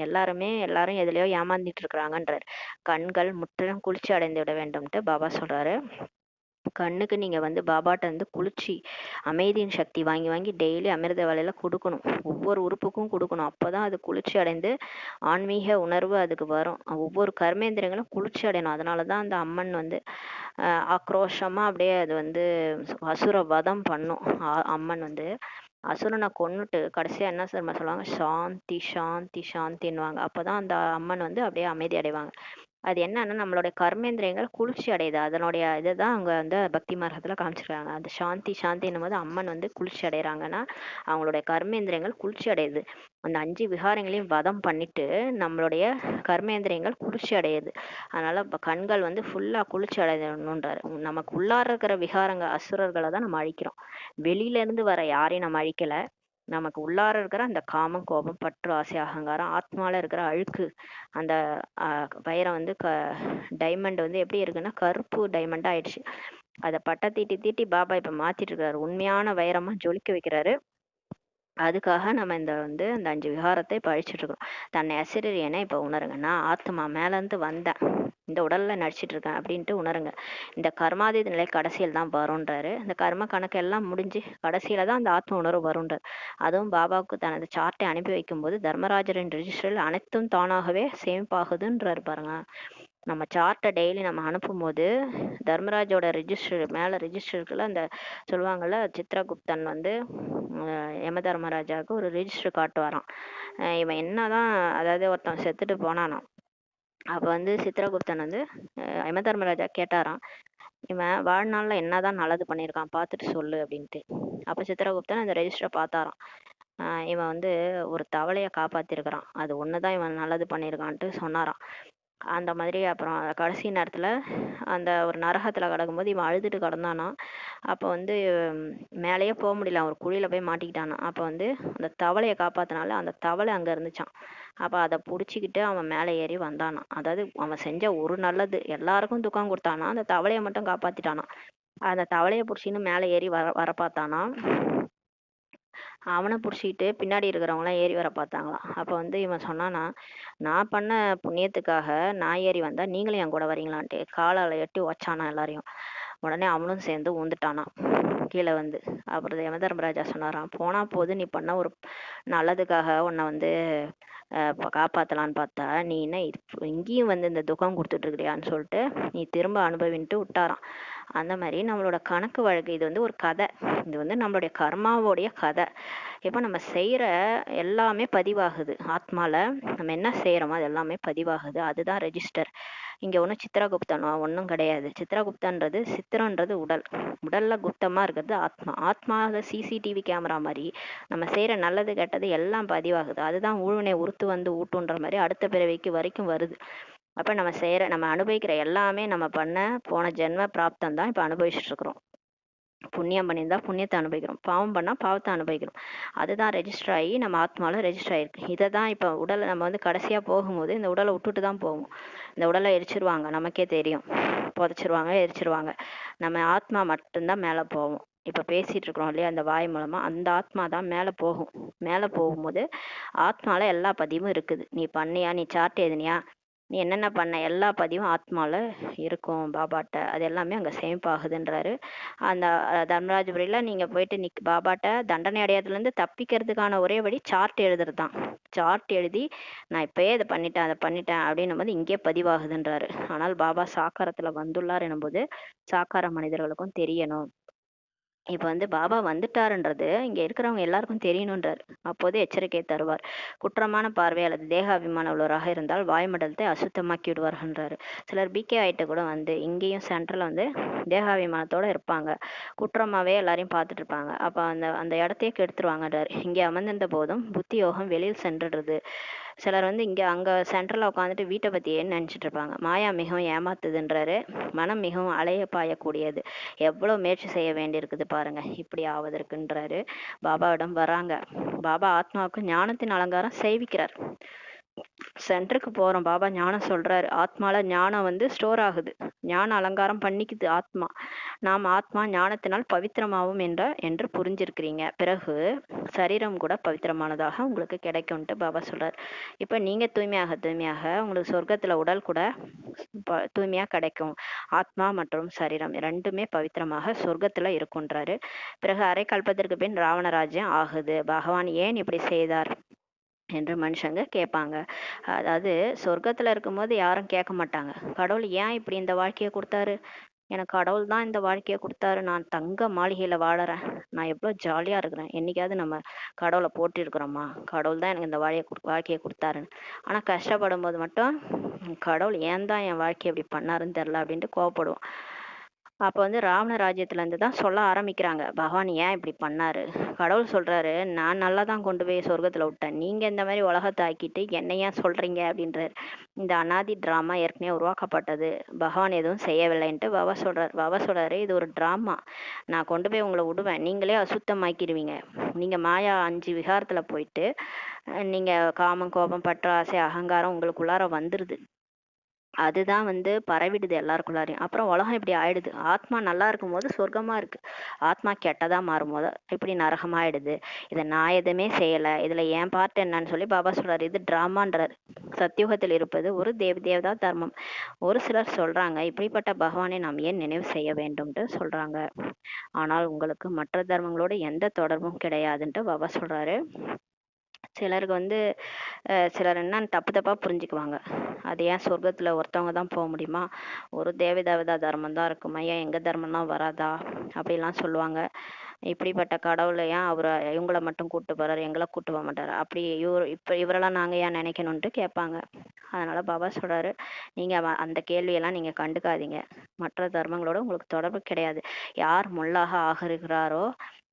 எல்லாரும் எதுலயோ ஏமாந்துட்டு இருக்கிறாங்கன்றாரு. கண்கள் முற்றிலும் குளிர்ச்சி அடைந்து விட வேண்டும்ட்டு பாபா சொல்றாரு. கண்ணுக்கு நீங்க வந்து பாபாட்ட வந்து குளிர்ச்சி அமைதியின் சக்தி வாங்கி வாங்கி டெய்லி அமிர்த வேலையில கொடுக்கணும், ஒவ்வொரு உறுப்புக்கும் கொடுக்கணும். அப்போதான் அது குளிர்ச்சி அடைந்து ஆன்மீக உணர்வு அதுக்கு வரும். ஒவ்வொரு கர்மேந்திரங்களும் குளிர்ச்சி அடையணும். அதனாலதான் அந்த அம்மன் வந்து ஆக்ரோஷமா அப்படியே அது வந்து அசுர வதம் பண்ணும். அம்மன் வந்து அசுரனை கொன்னுட்டு கடைசியா என்ன சொல்லுவாங்க, சாந்தி சாந்தி சாந்தின்னுவாங்க. அப்பதான் அந்த அம்மன் வந்து அப்படியே அமைதி அடைவாங்க. அது என்னன்னா நம்மளுடைய கர்மேந்திரியங்கள் குளிர்ச்சி அடையுது. அதனுடைய இதுதான் அவங்க வந்து பக்தி மார்க்கத்துல காமிச்சிருக்காங்க. அந்த சாந்தி சாந்தின்னும் போது அம்மன் வந்து குளிர்ச்சி அடைகிறாங்கன்னா அவங்களுடைய கர்மேந்திரியங்கள் குளிர்ச்சி அடையுது. அந்த 5 விகாரங்களையும் வதம் பண்ணிட்டு நம்மளுடைய கர்மேந்திரியங்கள் குளிர்ச்சி அடையுது. அதனால கண்கள் வந்து ஃபுல்லா குளிர்ச்சி அடையணுன்றாரு. நமக்கு உள்ளார இருக்கிற விகாரங்க அசுரர்களை தான் நம்ம அழிக்கிறோம். வெளியில இருந்து வர யாரையும் நம்ம அழிக்கல. நமக்கு உள்ளார இருக்கிற அந்த காமம், கோபம், பற்று, ஆசை, அகங்காரம், ஆத்மால இருக்கிற அழுக்கு, அந்த வைரம் வந்து டைமண்ட் வந்து எப்படி இருக்குன்னா கருப்பு டைமண்டா ஆயிடுச்சு. அதை பட்டை தீட்டி தீட்டி பாபா இப்ப மாத்திட்டு இருக்காரு, உண்மையான வைரமா ஜொலிக்க வைக்கிறாரு. அதுக்காக நம்ம இந்த வந்து அந்த 5 விகாரத்தை இப்ப அழிச்சிட்டு இருக்கோம். தன்னை அசிரியனை இப்ப உணருங்க. நான் ஆத்மா மேல இருந்து வந்தேன், இந்த உடல்ல நடிச்சிட்டு இருக்கேன் அப்படின்ட்டு உணருங்க. இந்த கர்மாதீத நிலை கடைசியில் தான் வரும்ன்றாரு. இந்த கர்ம கணக்கு எல்லாம் முடிஞ்சு கடைசியில தான் அந்த ஆத்ம உணர்வு வரும்ன்றார். அதுவும் பாபாவுக்கு தனது சார்ட்டை அனுப்பி வைக்கும்போது தர்மராஜரின் ரிஜிஸ்டரில் அனைத்தும் தானாகவே சேமிப்பாகுதுன்றாரு பாருங்க. நம்ம சார்ட்டை டெய்லி நம்ம அனுப்பும்போது தர்மராஜோட ரிஜிஸ்டர் மேல ரிஜிஸ்டருக்குள்ள அந்த சொல்லுவாங்கல்ல, சித்ரகுப்தன் வந்து யம தர்மராஜாவுக்கு ஒரு ரிஜிஸ்டர் காட்டுவாராம். இவன் என்னதான், அதாவது ஒருத்தன் செத்துட்டு போனானாம். அப்ப வந்து சித்ரகுப்தன் வந்து யம தர்மராஜா கேட்டாராம், இவன் வாழ்நாள்ல என்னதான் நல்லது பண்ணியிருக்கான் பார்த்துட்டு சொல்லு அப்படின்ட்டு. அப்ப சித்ரகுப்தன் அந்த ரெஜிஸ்டரை பார்த்தாராம். இவன் வந்து ஒரு தவளையை காப்பாத்திருக்கிறான், அது ஒண்ணுதான் இவன் நல்லது பண்ணியிருக்கான்ட்டு சொன்னாராம். அந்த மாதிரி அப்புறம் கடைசி நேரத்துல அந்த ஒரு நரகத்துல கிடக்கும்போது இவன் அழுதுட்டு கிடந்தானா. அப்ப வந்து மேலேயே போக முடியல, ஒரு குழியில போய் மாட்டிக்கிட்டானா. அப்ப வந்து அந்த தவளையை காப்பாத்தினால அந்த தவளை அங்க இருந்துச்சான். அப்ப அதை புடிச்சுக்கிட்டு அவன் மேலே ஏறி வந்தானா. அதாவது அவன் செஞ்ச ஒரு நல்லது, எல்லாருக்கும் துக்கம் கொடுத்தானா, அந்த தவளையை மட்டும் காப்பாத்திட்டானா. அந்த தவளையை புடிச்சின்னு மேலே ஏறி வர பார்த்தானா. அவனை புடிச்சிக்கிட்டு பின்னாடி இருக்கிறவங்க எல்லாம் ஏறி வர பார்த்தாங்களாம். அப்ப வந்து இவன் சொன்னானா, நான் பண்ண புண்ணியத்துக்காக நான் ஏறி வந்தா நீங்களும் என் கூட வரீங்களான்ட்டு காலால எட்டி வச்சானா எல்லாரையும். உடனே அவனும் சேர்ந்து ஊந்துட்டானாம் கீழே வந்து. அப்புறம் யமதர்மராஜா சொன்னாராம், போனா போது நீ பண்ண ஒரு நல்லதுக்காக உன்னை வந்து காப்பாத்தலான்னு பார்த்தா நீ என்ன இங்கேயும் வந்து இந்த துக்கம் கொடுத்துட்டு இருக்கிறியான்னு சொல்லிட்டு நீ திரும்ப அனுபவின்ட்டு விட்டாராம். அந்த மாதிரி நம்மளோட கணக்கு வழக்கு இது வந்து ஒரு கதை. இது வந்து நம்மளுடைய கர்மாவோடைய கதை. இப்போ நம்ம செய்யற எல்லாமே பதிவாகுது ஆத்மால. நம்ம என்ன செய்யறோமோ அது எல்லாமே பதிவாகுது. அதுதான் ரெஜிஸ்டர். இங்க ஒன்றும் சித்திரகுப்தனோ ஒன்றும் கிடையாது. சித்திரகுப்தன்றது, சித்திரன்றது உடல், உடல்ல குப்தமா இருக்கிறது ஆத்மா. ஆத்மால சிசிடிவி கேமரா மாதிரி நம்ம செய்யற நல்லது கெட்டது எல்லாம் பதிவாகுது. அதுதான் ஊழ்வினை உறுத்து வந்து ஊட்டுன்ற மாதிரி அடுத்த பிறவிக்கு வரைக்கும் வருது. அப்ப நம்ம அனுபவிக்கிற எல்லாமே நம்ம பண்ண போன ஜென்ம பிராப்தம் தான் இப்ப அனுபவிச்சுட்டு இருக்கிறோம். புண்ணியம் பண்ணியிருந்தா புண்ணியத்தை அனுபவிக்கிறோம், பாவம் பண்ணா பாவத்தை அனுபவிக்கிறோம். அதுதான் ரெஜிஸ்டர் ஆகி நம்ம ஆத்மால ரெஜிஸ்டர் ஆயிருக்கு. இதை தான் இப்போ உடலை நம்ம வந்து கடைசியா போகும்போது இந்த உடலை விட்டுட்டு தான் போகும். இந்த உடலை எரிச்சிருவாங்க, நமக்கே தெரியும், புதைச்சிருவாங்க, எரிச்சிருவாங்க. நம்ம ஆத்மா மட்டும்தான் மேலே போகும். இப்ப பேசிட்டு இருக்கிறோம் இல்லையா, அந்த வாய் மூலமா அந்த ஆத்மா தான் மேல போகும். மேல போகும்போது ஆத்மால எல்லா பதிவும் இருக்குது. நீ பண்ணியா, நீ சார்ட் எழுதினியா, நீ என்னென்ன பண்ண எல்லா பதிவும் ஆத்மால இருக்கும் பாபாட்ட. அது எல்லாமே அங்க சேமிப்பாகுதுன்றாரு. அந்த தர்மராஜபுரியில நீங்க போயிட்டு பாபாட்ட தண்டனை அடையாதுல இருந்து தப்பிக்கிறதுக்கான ஒரே வழி சார்ட் எழுதுறது தான். சார்ட் எழுதி நான் இப்பயே இதை பண்ணிட்டேன் அதை பண்ணிட்டேன் அப்படின்னும் போது இங்கே பதிவாகுதுன்றாரு. ஆனால் பாபா சாக்காரத்துல வந்துள்ளார் எனும்போது சாக்கார மனிதர்களுக்கும் தெரியணும். இப்ப வந்து பாபா வந்துட்டாருன்றது இங்க இருக்கிறவங்க எல்லாருக்கும் தெரியணுன்றார். அப்போது எச்சரிக்கை தருவார். குற்றமான பார்வை அல்லது தேக அபிமானம் உள்ளவராக இருந்தால் வாயுமண்டலத்தை அசுத்தமாக்கி விடுவார்ன்றாரு. சிலர் பிகே ஆயிட்டு கூட வந்து இங்கேயும் சென்ட்ரல் வந்து தேகாபிமானத்தோட இருப்பாங்க. குற்றமாவே எல்லாரையும் பார்த்துட்டு இருப்பாங்க. அப்ப அந்த அந்த இடத்தையே கெடுத்துருவாங்கன்றாரு. இங்கே அமர்ந்திருந்த போதும் புத்தி யோகம் வெளியில் சென்றுடுது. சிலர் வந்து இங்க அங்க சென்ட்ரல்ல உட்காந்துட்டு வீட்டை பத்தியே நினைச்சிட்டு இருப்பாங்க. மாயா மிகவும் ஏமாத்துதுன்றாரு. மனம் மிகவும் அலைய பாயக்கூடியது. எவ்வளவு முயற்சி செய்ய வேண்டியிருக்குது பாருங்க இப்படி ஆவதற்குன்றாரு. பாபாவிடம் வராங்க. பாபா ஆத்மாவுக்கு ஞானத்தின் அலங்காரம் செய்விக்கிறார். சென்டருக்கு போறோம், பாபா ஞானம் சொல்றாரு. ஆத்மால ஞானம் வந்து ஸ்டோர் ஆகுது, ஞான அலங்காரம் பண்ணிக்குது ஆத்மா. நாம் ஆத்மா ஞானத்தினால் பவித்திரமாவும் என்று புரிஞ்சிருக்கிறீங்க. பிறகு சரீரம் கூட பவித்திரமானதாக உங்களுக்கு கிடைக்கும்ட்டு பாபா சொல்றாரு. இப்ப நீங்க தூய்மையாக தூய்மையாக உங்களுக்கு சொர்க்கத்துல உடல் கூட தூய்மையா கிடைக்கும். ஆத்மா மற்றும் சரீரம் ரெண்டுமே பவித்திரமாக சொர்க்கத்துல இருக்குன்றாரு. பிறகு அரை கல்பத்திற்கு பின் ராவண ராஜ்யம் ஆகுது. பகவான் ஏன் இப்படி செய்தார் என்று மனுஷங்க கேட்பாங்க. அதாவது சொர்க்கத்துல இருக்கும்போது யாரும் கேட்க மாட்டாங்க, கடவுள் ஏன் இப்படி இந்த வாழ்க்கையை கொடுத்தாரு, எனக்கு கடவுள் தான் இந்த வாழ்க்கையை கொடுத்தாரு, நான் தங்க மாளிகையில வாழறேன், நான் எவ்வளோ ஜாலியா இருக்கிறேன், என்னைக்காவது நம்ம கடவுளை போட்டி இருக்கிறோமா, கடவுள் தான் எனக்கு இந்த வாழ்க்கையை கொடுத்தாருன்னு. ஆனா கஷ்டப்படும் போது மட்டும் கடவுள் ஏன் தான் என் வாழ்க்கையை இப்படி பண்ணாருன்னு தெரியல அப்படின்ட்டு கோவப்படுவோம். அப்ப வந்து ராவண ராஜ்யத்துல இருந்து தான் சொல்ல ஆரம்பிக்கிறாங்க, பகவான் ஏன் இப்படி பண்ணாரு. கடவுள் சொல்றாரு, நான் நல்லா தான் கொண்டு போய் சொர்க்கத்துல விட்டேன், நீங்க இந்த மாதிரி உலகத்தை ஆக்கிட்டு என்ன ஏன் சொல்றீங்க அப்படின்றாரு. இந்த அனாதி டிராமா ஏற்கனவே உருவாக்கப்பட்டது, பகவான் எதுவும் செய்யவில்லைன்ட்டு பாபா சொல்றாரு, இது ஒரு டிராமா, நான் கொண்டு போய் உங்களை விடுவேன், நீங்களே அசுத்தமாக்கிடுவீங்க. நீங்க மாயா 5 விகாரத்துல போயிட்டு நீங்க காமம் கோபம் பற்று ஆசை அகங்காரம் உங்களுக்குள்ளார வந்துருது, அதுதான் வந்து பரவிடுது எல்லாருக்குள்ளாரையும். அப்புறம் உலகம் இப்படி ஆயிடுது, ஆத்மா நல்லா இருக்கும் போது சொர்க்கமா இருக்கு, ஆத்மா கெட்டதா மாறும் போது இப்படி நரகமாயிடுது. இதை நான் எதுவுமே செய்யல, இதுல என் பார்ட் என்னன்னு சொல்லி பாபா சொல்றாரு, இது டிராமான்றாரு. சத்தியுகத்தில் இருப்பது ஒரு தேவதா தர்மம். ஒரு சிலர் சொல்றாங்க, இப்படிப்பட்ட பகவானை நாம் ஏன் நினைவு செய்ய வேண்டும்ட்டு சொல்றாங்க, ஆனால் உங்களுக்கு மற்ற தர்மங்களோட எந்த தொடர்பும் கிடையாதுன்ட்டு பாபா சொல்றாரு. சிலருக்கு வந்து சிலர் என்ன தப்பா புரிஞ்சுக்குவாங்க, அது ஏன் சொர்க்கத்துல ஒருத்தவங்க தான் போக முடியுமா, ஒரு தேவதா தர்மம் தான் இருக்குமா, ஏன் எங்க தர்மம்லாம் வராதா அப்படிலாம் சொல்லுவாங்க. இப்படிப்பட்ட கடவுளை ஏன் அவர் இவங்கள மட்டும் கூட்டு போறாரு, எங்களை கூட்டு போக மாட்டாரு, அப்படி இவரெல்லாம் நாங்க ஏன் நினைக்கணும்ட்டு கேட்பாங்க. அதனால பாபா சொல்றாரு, நீங்க அந்த கேள்வியெல்லாம் நீங்க கண்டுக்காதீங்க, மற்ற தர்மங்களோட உங்களுக்கு தொடர்பு கிடையாது. யார் முள்ளாக ஆகிறாரோ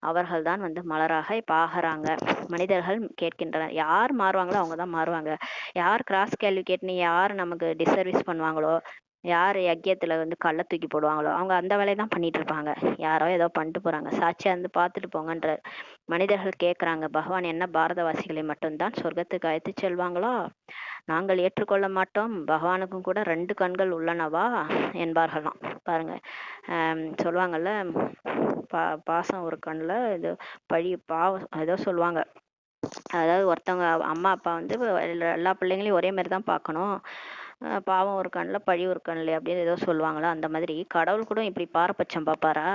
அவர்கள் தான் வந்து மலராக இப்ப ஆகிறாங்க. மனிதர்கள் கேட்கின்றனர், யார் மாறுவாங்களோ அவங்க தான் மாறுவாங்க. யார் கிராஸ் கேள்வி கேட்டுன்னு யார் நமக்கு டிசர்வீஸ் பண்ணுவாங்களோ, யார் யக்கியத்துல வந்து கள்ள தூக்கி போடுவாங்களோ அவங்க அந்த வேலையை தான் பண்ணிட்டு இருப்பாங்க. யாரோ ஏதோ பண்ணிட்டு போறாங்க, சாட்சியா இருந்து பார்த்துட்டு போங்கன்ற. மனிதர்கள் கேட்குறாங்க, பகவான் என்ன பாரதவாசிகளை மட்டும்தான் சொர்க்கத்துக்கு அழைத்து செல்வாங்களா, நாங்கள் ஏற்றுக்கொள்ள மாட்டோம், பகவானுக்கும் கூட 2 கண்கள் உள்ளனவா என்பார்களாம். பாருங்க, சொல்லுவாங்கல்ல, பாசம் ஒரு கண்ணுல, இது பழி பாவம் ஏதோ சொல்லுவாங்க. அதாவது ஒருத்தவங்க அம்மா அப்பா வந்து எல்லா பிள்ளைங்களையும் ஒரே மாதிரி தான் பார்க்கணும், பாவம் ஒரு கண்ணில் பழி ஒரு கண்ணில் அப்படின்னு ஏதோ சொல்லுவாங்களா. அந்த மாதிரி கடவுள் கூட இப்படி பாரபட்சம் பார்ப்பாரா,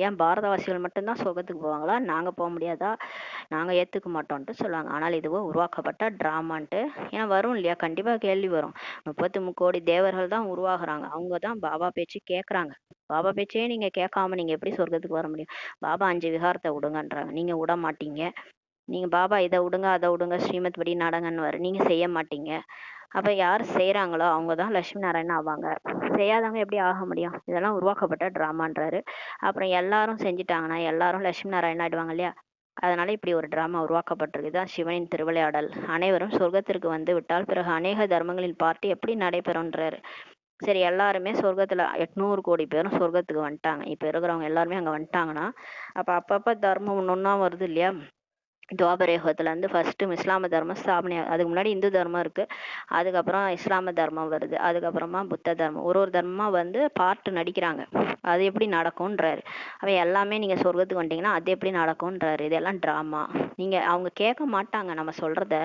ஏன் பாரதவாசிகள் மட்டும்தான் சொர்க்கத்துக்கு போவாங்களா, நாங்கள் போக முடியாதா, நாங்கள் ஏற்றுக்க மாட்டோம்ட்டு சொல்லுவாங்க. ஆனால் இதுவோ உருவாக்கப்பட்ட ட்ராமான்ட்டு. ஏன்னா வரும் இல்லையா, கண்டிப்பாக கேள்வி வரும். 33 கோடி தேவர்கள் தான் உருவாகுறாங்க, அவங்க தான் பாபா பேச்சு கேட்குறாங்க. பாபா பேச்சே நீங்கள் கேட்காம நீங்கள் எப்படி சொர்க்கத்துக்கு வர முடியும். பாபா 5 விகாரத்தை விடுங்கன்றாங்க, நீங்கள் விட மாட்டீங்க. நீங்கள் பாபா இதை விடுங்க அதை விடுங்க ஸ்ரீமத் படி நடங்கன்னு நீங்கள் செய்ய மாட்டீங்க. அப்ப யார் செய்யறாங்களோ அவங்க தான் லட்சுமி நாராயணன் ஆவாங்க, செய்யாதவங்க எப்படி ஆக முடியும். இதெல்லாம் உருவாக்கப்பட்ட டிராமான்றாரு. அப்புறம் எல்லாரும் செஞ்சுட்டாங்கன்னா எல்லாரும் லட்சுமி நாராயணன் ஆயிடுவாங்க இல்லையா. அதனால இப்படி ஒரு டிராமா உருவாக்கப்பட்டிருக்கு, தான் சிவனின் திருவிளையாடல். அனைவரும் சொர்க்கத்திற்கு வந்து விட்டால் பிறகு அநேக தர்மங்களின் பார்ட்டி எப்படி நடைபெறும்ன்றாரு. சரி, எல்லாருமே சொர்க்கத்துல 800 கோடி பேரும் சொர்க்கத்துக்கு வந்துட்டாங்க, இப்ப இருக்கிறவங்க எல்லாருமே அங்க வந்துட்டாங்கன்னா அப்ப அப்பப்ப தர்மம் ஒன்னொன்னா வருது இல்லையா. துவாபர யுகத்துல இருந்து ஃபர்ஸ்ட் இஸ்லாம தர்மம் ஸ்தாபனை, அதுக்கு முன்னாடி இந்து தர்மம் இருக்கு, அதுக்கப்புறம் இஸ்லாம தர்மம் வருது, அதுக்கப்புறமா புத்த தர்மம், ஒரு தர்மமா வந்து பார்ட்டு நடிக்கிறாங்க. அது எப்படி நடக்கும்ன்றாரு. அவ எல்லாமே நீங்க சொர்க்கத்துக்கு வந்துட்டீங்கன்னா அது எப்படி நடக்கும்ன்றாரு. இதெல்லாம் டிராமா. நீங்க அவங்க கேட்க மாட்டாங்க, நம்ம சொல்றத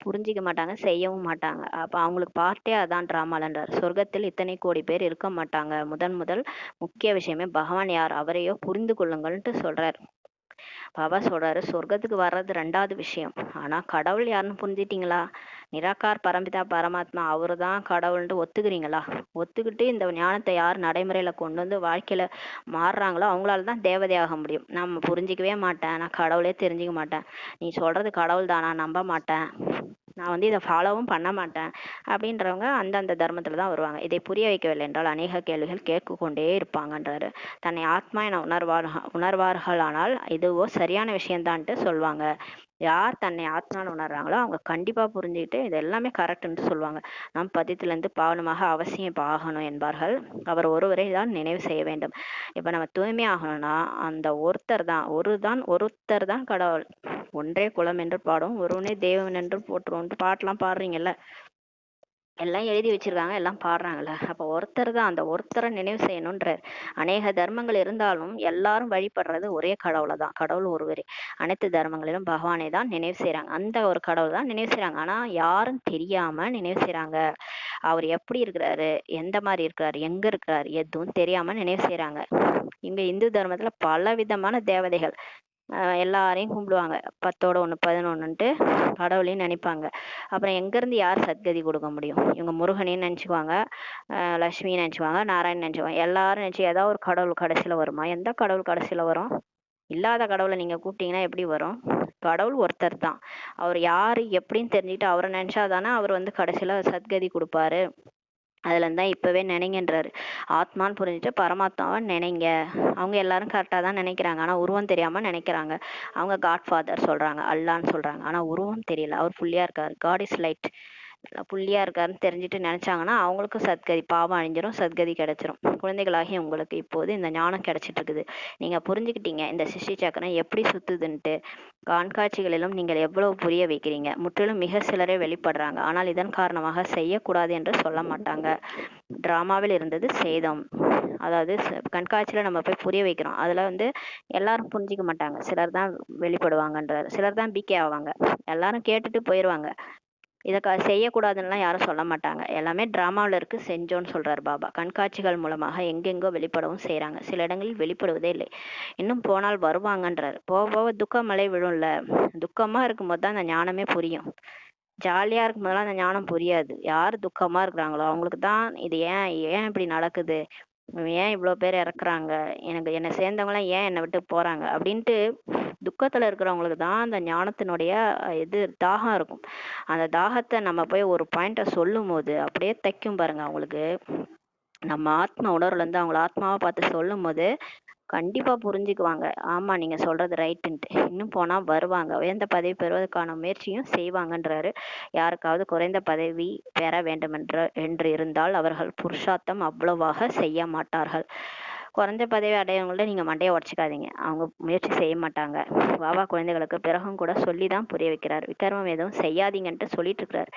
புரிஞ்சிக்க மாட்டாங்க, செய்யவும் மாட்டாங்க. அப்ப அவங்களுக்கு பார்ட்டே அதான் டிராமாலன்றார். சொர்க்கத்தில் இத்தனை கோடி பேர் இருக்க மாட்டாங்க, முதல் முக்கிய விஷயமே பகவான் யார் அவரையோ புரிந்து கொள்ளுங்கள்ட்டு சொல்றாரு. பாபா சொல்றாரு, சொர்க்கத்துக்கு வர்றது 2வது விஷயம், ஆனா கடவுள் யாருன்னு புரிஞ்சிட்டீங்களா, நிராகார் பரம்பிதா பரமாத்மா அவரு தான் கடவுள்ன்ட்டு ஒத்துக்கிறீங்களா. ஒத்துக்கிட்டு இந்த ஞானத்தை யார் நடைமுறையில கொண்டு வந்து வாழ்க்கையில மாறுறாங்களோ அவங்களால தான் தேவதையாக முடியும். நம்ம புரிஞ்சிக்கவே மாட்டேன், நான் கடவுளே தெரிஞ்சுக்க மாட்டேன், நீ சொல்றது கடவுள் தானா, நம்ப மாட்டேன், நான் வந்து இதை ஃபாலோவும் பண்ண மாட்டேன் அப்படின்றவங்க அந்தந்த தர்மத்துல தான் வருவாங்க. இதை புரிய வைக்கவில்லை என்றால் அநேக கேள்விகள் கேட்க கொண்டே இருப்பாங்கன்றாரு. தன்னை ஆத்மா என உணர்வார்களானால் இதுவோ சரியான விஷயம்தான்ட்டு சொல்லுவாங்க. யார் தன்னை ஆத்மான்னு உணர்றாங்களோ அவங்க கண்டிப்பா புரிஞ்சுக்கிட்டு இது எல்லாமே கரெக்ட்ன்ட்டு சொல்லுவாங்க. நாம் பதித்திலிருந்து பாவனமாக அவசியம் இப்ப ஆகணும் என்பார்கள். அவர் ஒருவரை தான் நினைவு செய்ய வேண்டும். இப்ப நம்ம தூய்மை ஆகணும்னா அந்த ஒருத்தர் தான் கடவுள். ஒன்றே குலம் என்று பாடும், ஒருவனே தேவன் என்று போற்றுவோம் பாட்டெல்லாம் பாடுறீங்கல்ல, எல்லாம் எழுதி வச்சிருக்காங்க, எல்லாம் பாடுறாங்கல்ல. அப்ப ஒருத்தர் தான், அந்த ஒருத்தரை நினைவு செய்யணும்ன்ற. அநேக தர்மங்கள் இருந்தாலும் எல்லாரும் வழிபடுறது ஒரே கடவுளை தான், கடவுள் ஒருவரே. அனைத்து தர்மங்களிலும் பகவானை தான் நினைவு செய்யறாங்க, அந்த ஒரு கடவுள் தான் நினைவு செய்யறாங்க. ஆனா யாரும் தெரியாம நினைவு செய்யறாங்க. அவர் எப்படி இருக்கிறாரு, எந்த மாதிரி இருக்கிறாரு, எங்க இருக்கிறாரு எதுவும் தெரியாம நினைவு செய்யறாங்க. இங்க இந்து தர்மத்துல பல விதமான தேவதைகள், எல்லாரையும் கும்பிடுவாங்க. 10ஓட 1 11ன்ட்டு கடவுளையும் நினைப்பாங்க. அப்புறம் எங்கேருந்து யார் சத்கதி கொடுக்க முடியும்? இவங்க முருகனையும் நினச்சிக்குவாங்க, லட்சுமியை நினச்சிக்குவாங்க, நாராயணன் நினச்சிக்குவாங்க. எல்லாரும் நினச்சி ஏதாவது ஒரு கடவுள் கடைசியில் வருமா? எந்த கடவுள் கடைசியில் வரும்? இல்லாத கடவுளை நீங்கள் கூப்பிட்டீங்கன்னா எப்படி வரும்? கடவுள் ஒருத்தர் தான். அவர் யார் எப்படின்னு தெரிஞ்சுக்கிட்டு அவரை நினச்சாதானே அவர் வந்து கடைசியில் சத்கதி கொடுப்பாரு. அதுல இருந்தா இப்பவே நினைங்கன்றாரு. ஆத்மான்னு புரிஞ்சுட்டு பரமாத்மாவை நினைங்க. அவங்க எல்லாரும் கரெக்டா தான் நினைக்கிறாங்க, ஆனா உருவம் தெரியாம நினைக்கிறாங்க. அவங்க காட்ஃபாதர் சொல்றாங்க, அல்லான்னு சொல்றாங்க, ஆனா உருவம் தெரியல. அவர் புள்ளியா இருக்காரு, காட் இஸ் லைட், புள்ளியா இருக்காருன்னு தெரிஞ்சுட்டு நினைச்சாங்கன்னா அவங்களுக்கும் சத்கதி, பாவம் அழிஞ்சிரும், சத்கதி கிடைச்சிரும். குழந்தைகளாகி உங்களுக்கு இப்போது இந்த ஞானம் கிடைச்சிட்டு இருக்குது. நீங்க புரிஞ்சுக்கிட்டீங்க இந்த சிருஷ்டி சக்கரம் எப்படி சுத்துதுன்ட்டு. கண்காட்சிகளிலும் நீங்கள் எவ்வளவு புரிய வைக்கிறீங்க. முற்றிலும் மிக சிலரே வெளிப்படுறாங்க, ஆனால் இதன் காரணமாக செய்யக்கூடாது என்று சொல்ல மாட்டாங்க. டிராமாவில் இருந்தது சேதம். அதாவது கண்காட்சியில நம்ம போய் புரிய வைக்கிறோம், அதுல வந்து எல்லாரும் புரிஞ்சிக்க மாட்டாங்க. சிலர் தான் வெளிப்படுவாங்கன்றாரு, சிலர் தான் பிகே ஆவாங்க. எல்லாரும் கேட்டுட்டு போயிடுவாங்க. இதை செய்யக்கூடாதுன்னுலாம் யாரும் சொல்ல மாட்டாங்க. எல்லாமே டிராமாவில் இருக்கு, செஞ்சோன்னு சொல்றாரு பாபா. கண்காட்சிகள் மூலமாக எங்கெங்கோ வெளிப்படவும் செய்யறாங்க, சில இடங்களில் வெளிப்படுவதே இல்லை. இன்னும் போனால் வருவாங்கன்றாரு. போக போக துக்கமலை விழும்ல. துக்கமா இருக்கும்போது தான் அந்த ஞானமே புரியும். ஜாலியா இருக்கும் போதெல்லாம் அந்த ஞானம் புரியாது. யார் துக்கமா இருக்கிறாங்களோ அவங்களுக்கு தான் இது ஏன் ஏன் இப்படி நடக்குது, ஏன் இவ்வளோ பேர் இறக்குறாங்க, எனக்கு என்னை சேர்ந்தவங்களாம் ஏன் என்னை விட்டு போறாங்க அப்படின்ட்டு துக்கத்துல இருக்கிறவங்களுக்கு தான் அந்த ஞானத்தினுடைய இது தாகம் இருக்கும். அந்த தாகத்தை நம்ம போய் ஒரு பாயிண்ட சொல்லும் போது அப்படியே தைக்கும் பாருங்க அவங்களுக்கு. நம்ம ஆத்ம உணர்வுல இருந்து அவங்கள ஆத்மாவை பார்த்து சொல்லும் போது கண்டிப்பா புரிஞ்சுக்குவாங்க. ஆமா நீங்க சொல்றது ரைட்டுன்ட்டு. இன்னும் போனா வருவாங்க, உயர்ந்த பதவி பெறுவதற்கான முயற்சியும் செய்வாங்கன்றாரு. யாருக்காவது குறைந்த பதவி பெற வேண்டும் என்று இருந்தால் அவர்கள் புருஷார்த்தம் அவ்வளவாக செய்ய மாட்டார்கள். குறைஞ்ச பதவி அடையவங்கள்ட்ட நீங்க மண்டையை உடச்சிக்காதீங்க, அவங்க முயற்சி செய்ய மாட்டாங்க. பாபா குழந்தைகளுக்கு பிறகும் கூட சொல்லி தான் புரிய வைக்கிறார். விக்ரமம் எதுவும் செய்யாதீங்கன்ட்டு சொல்லிட்டு இருக்கிறார்.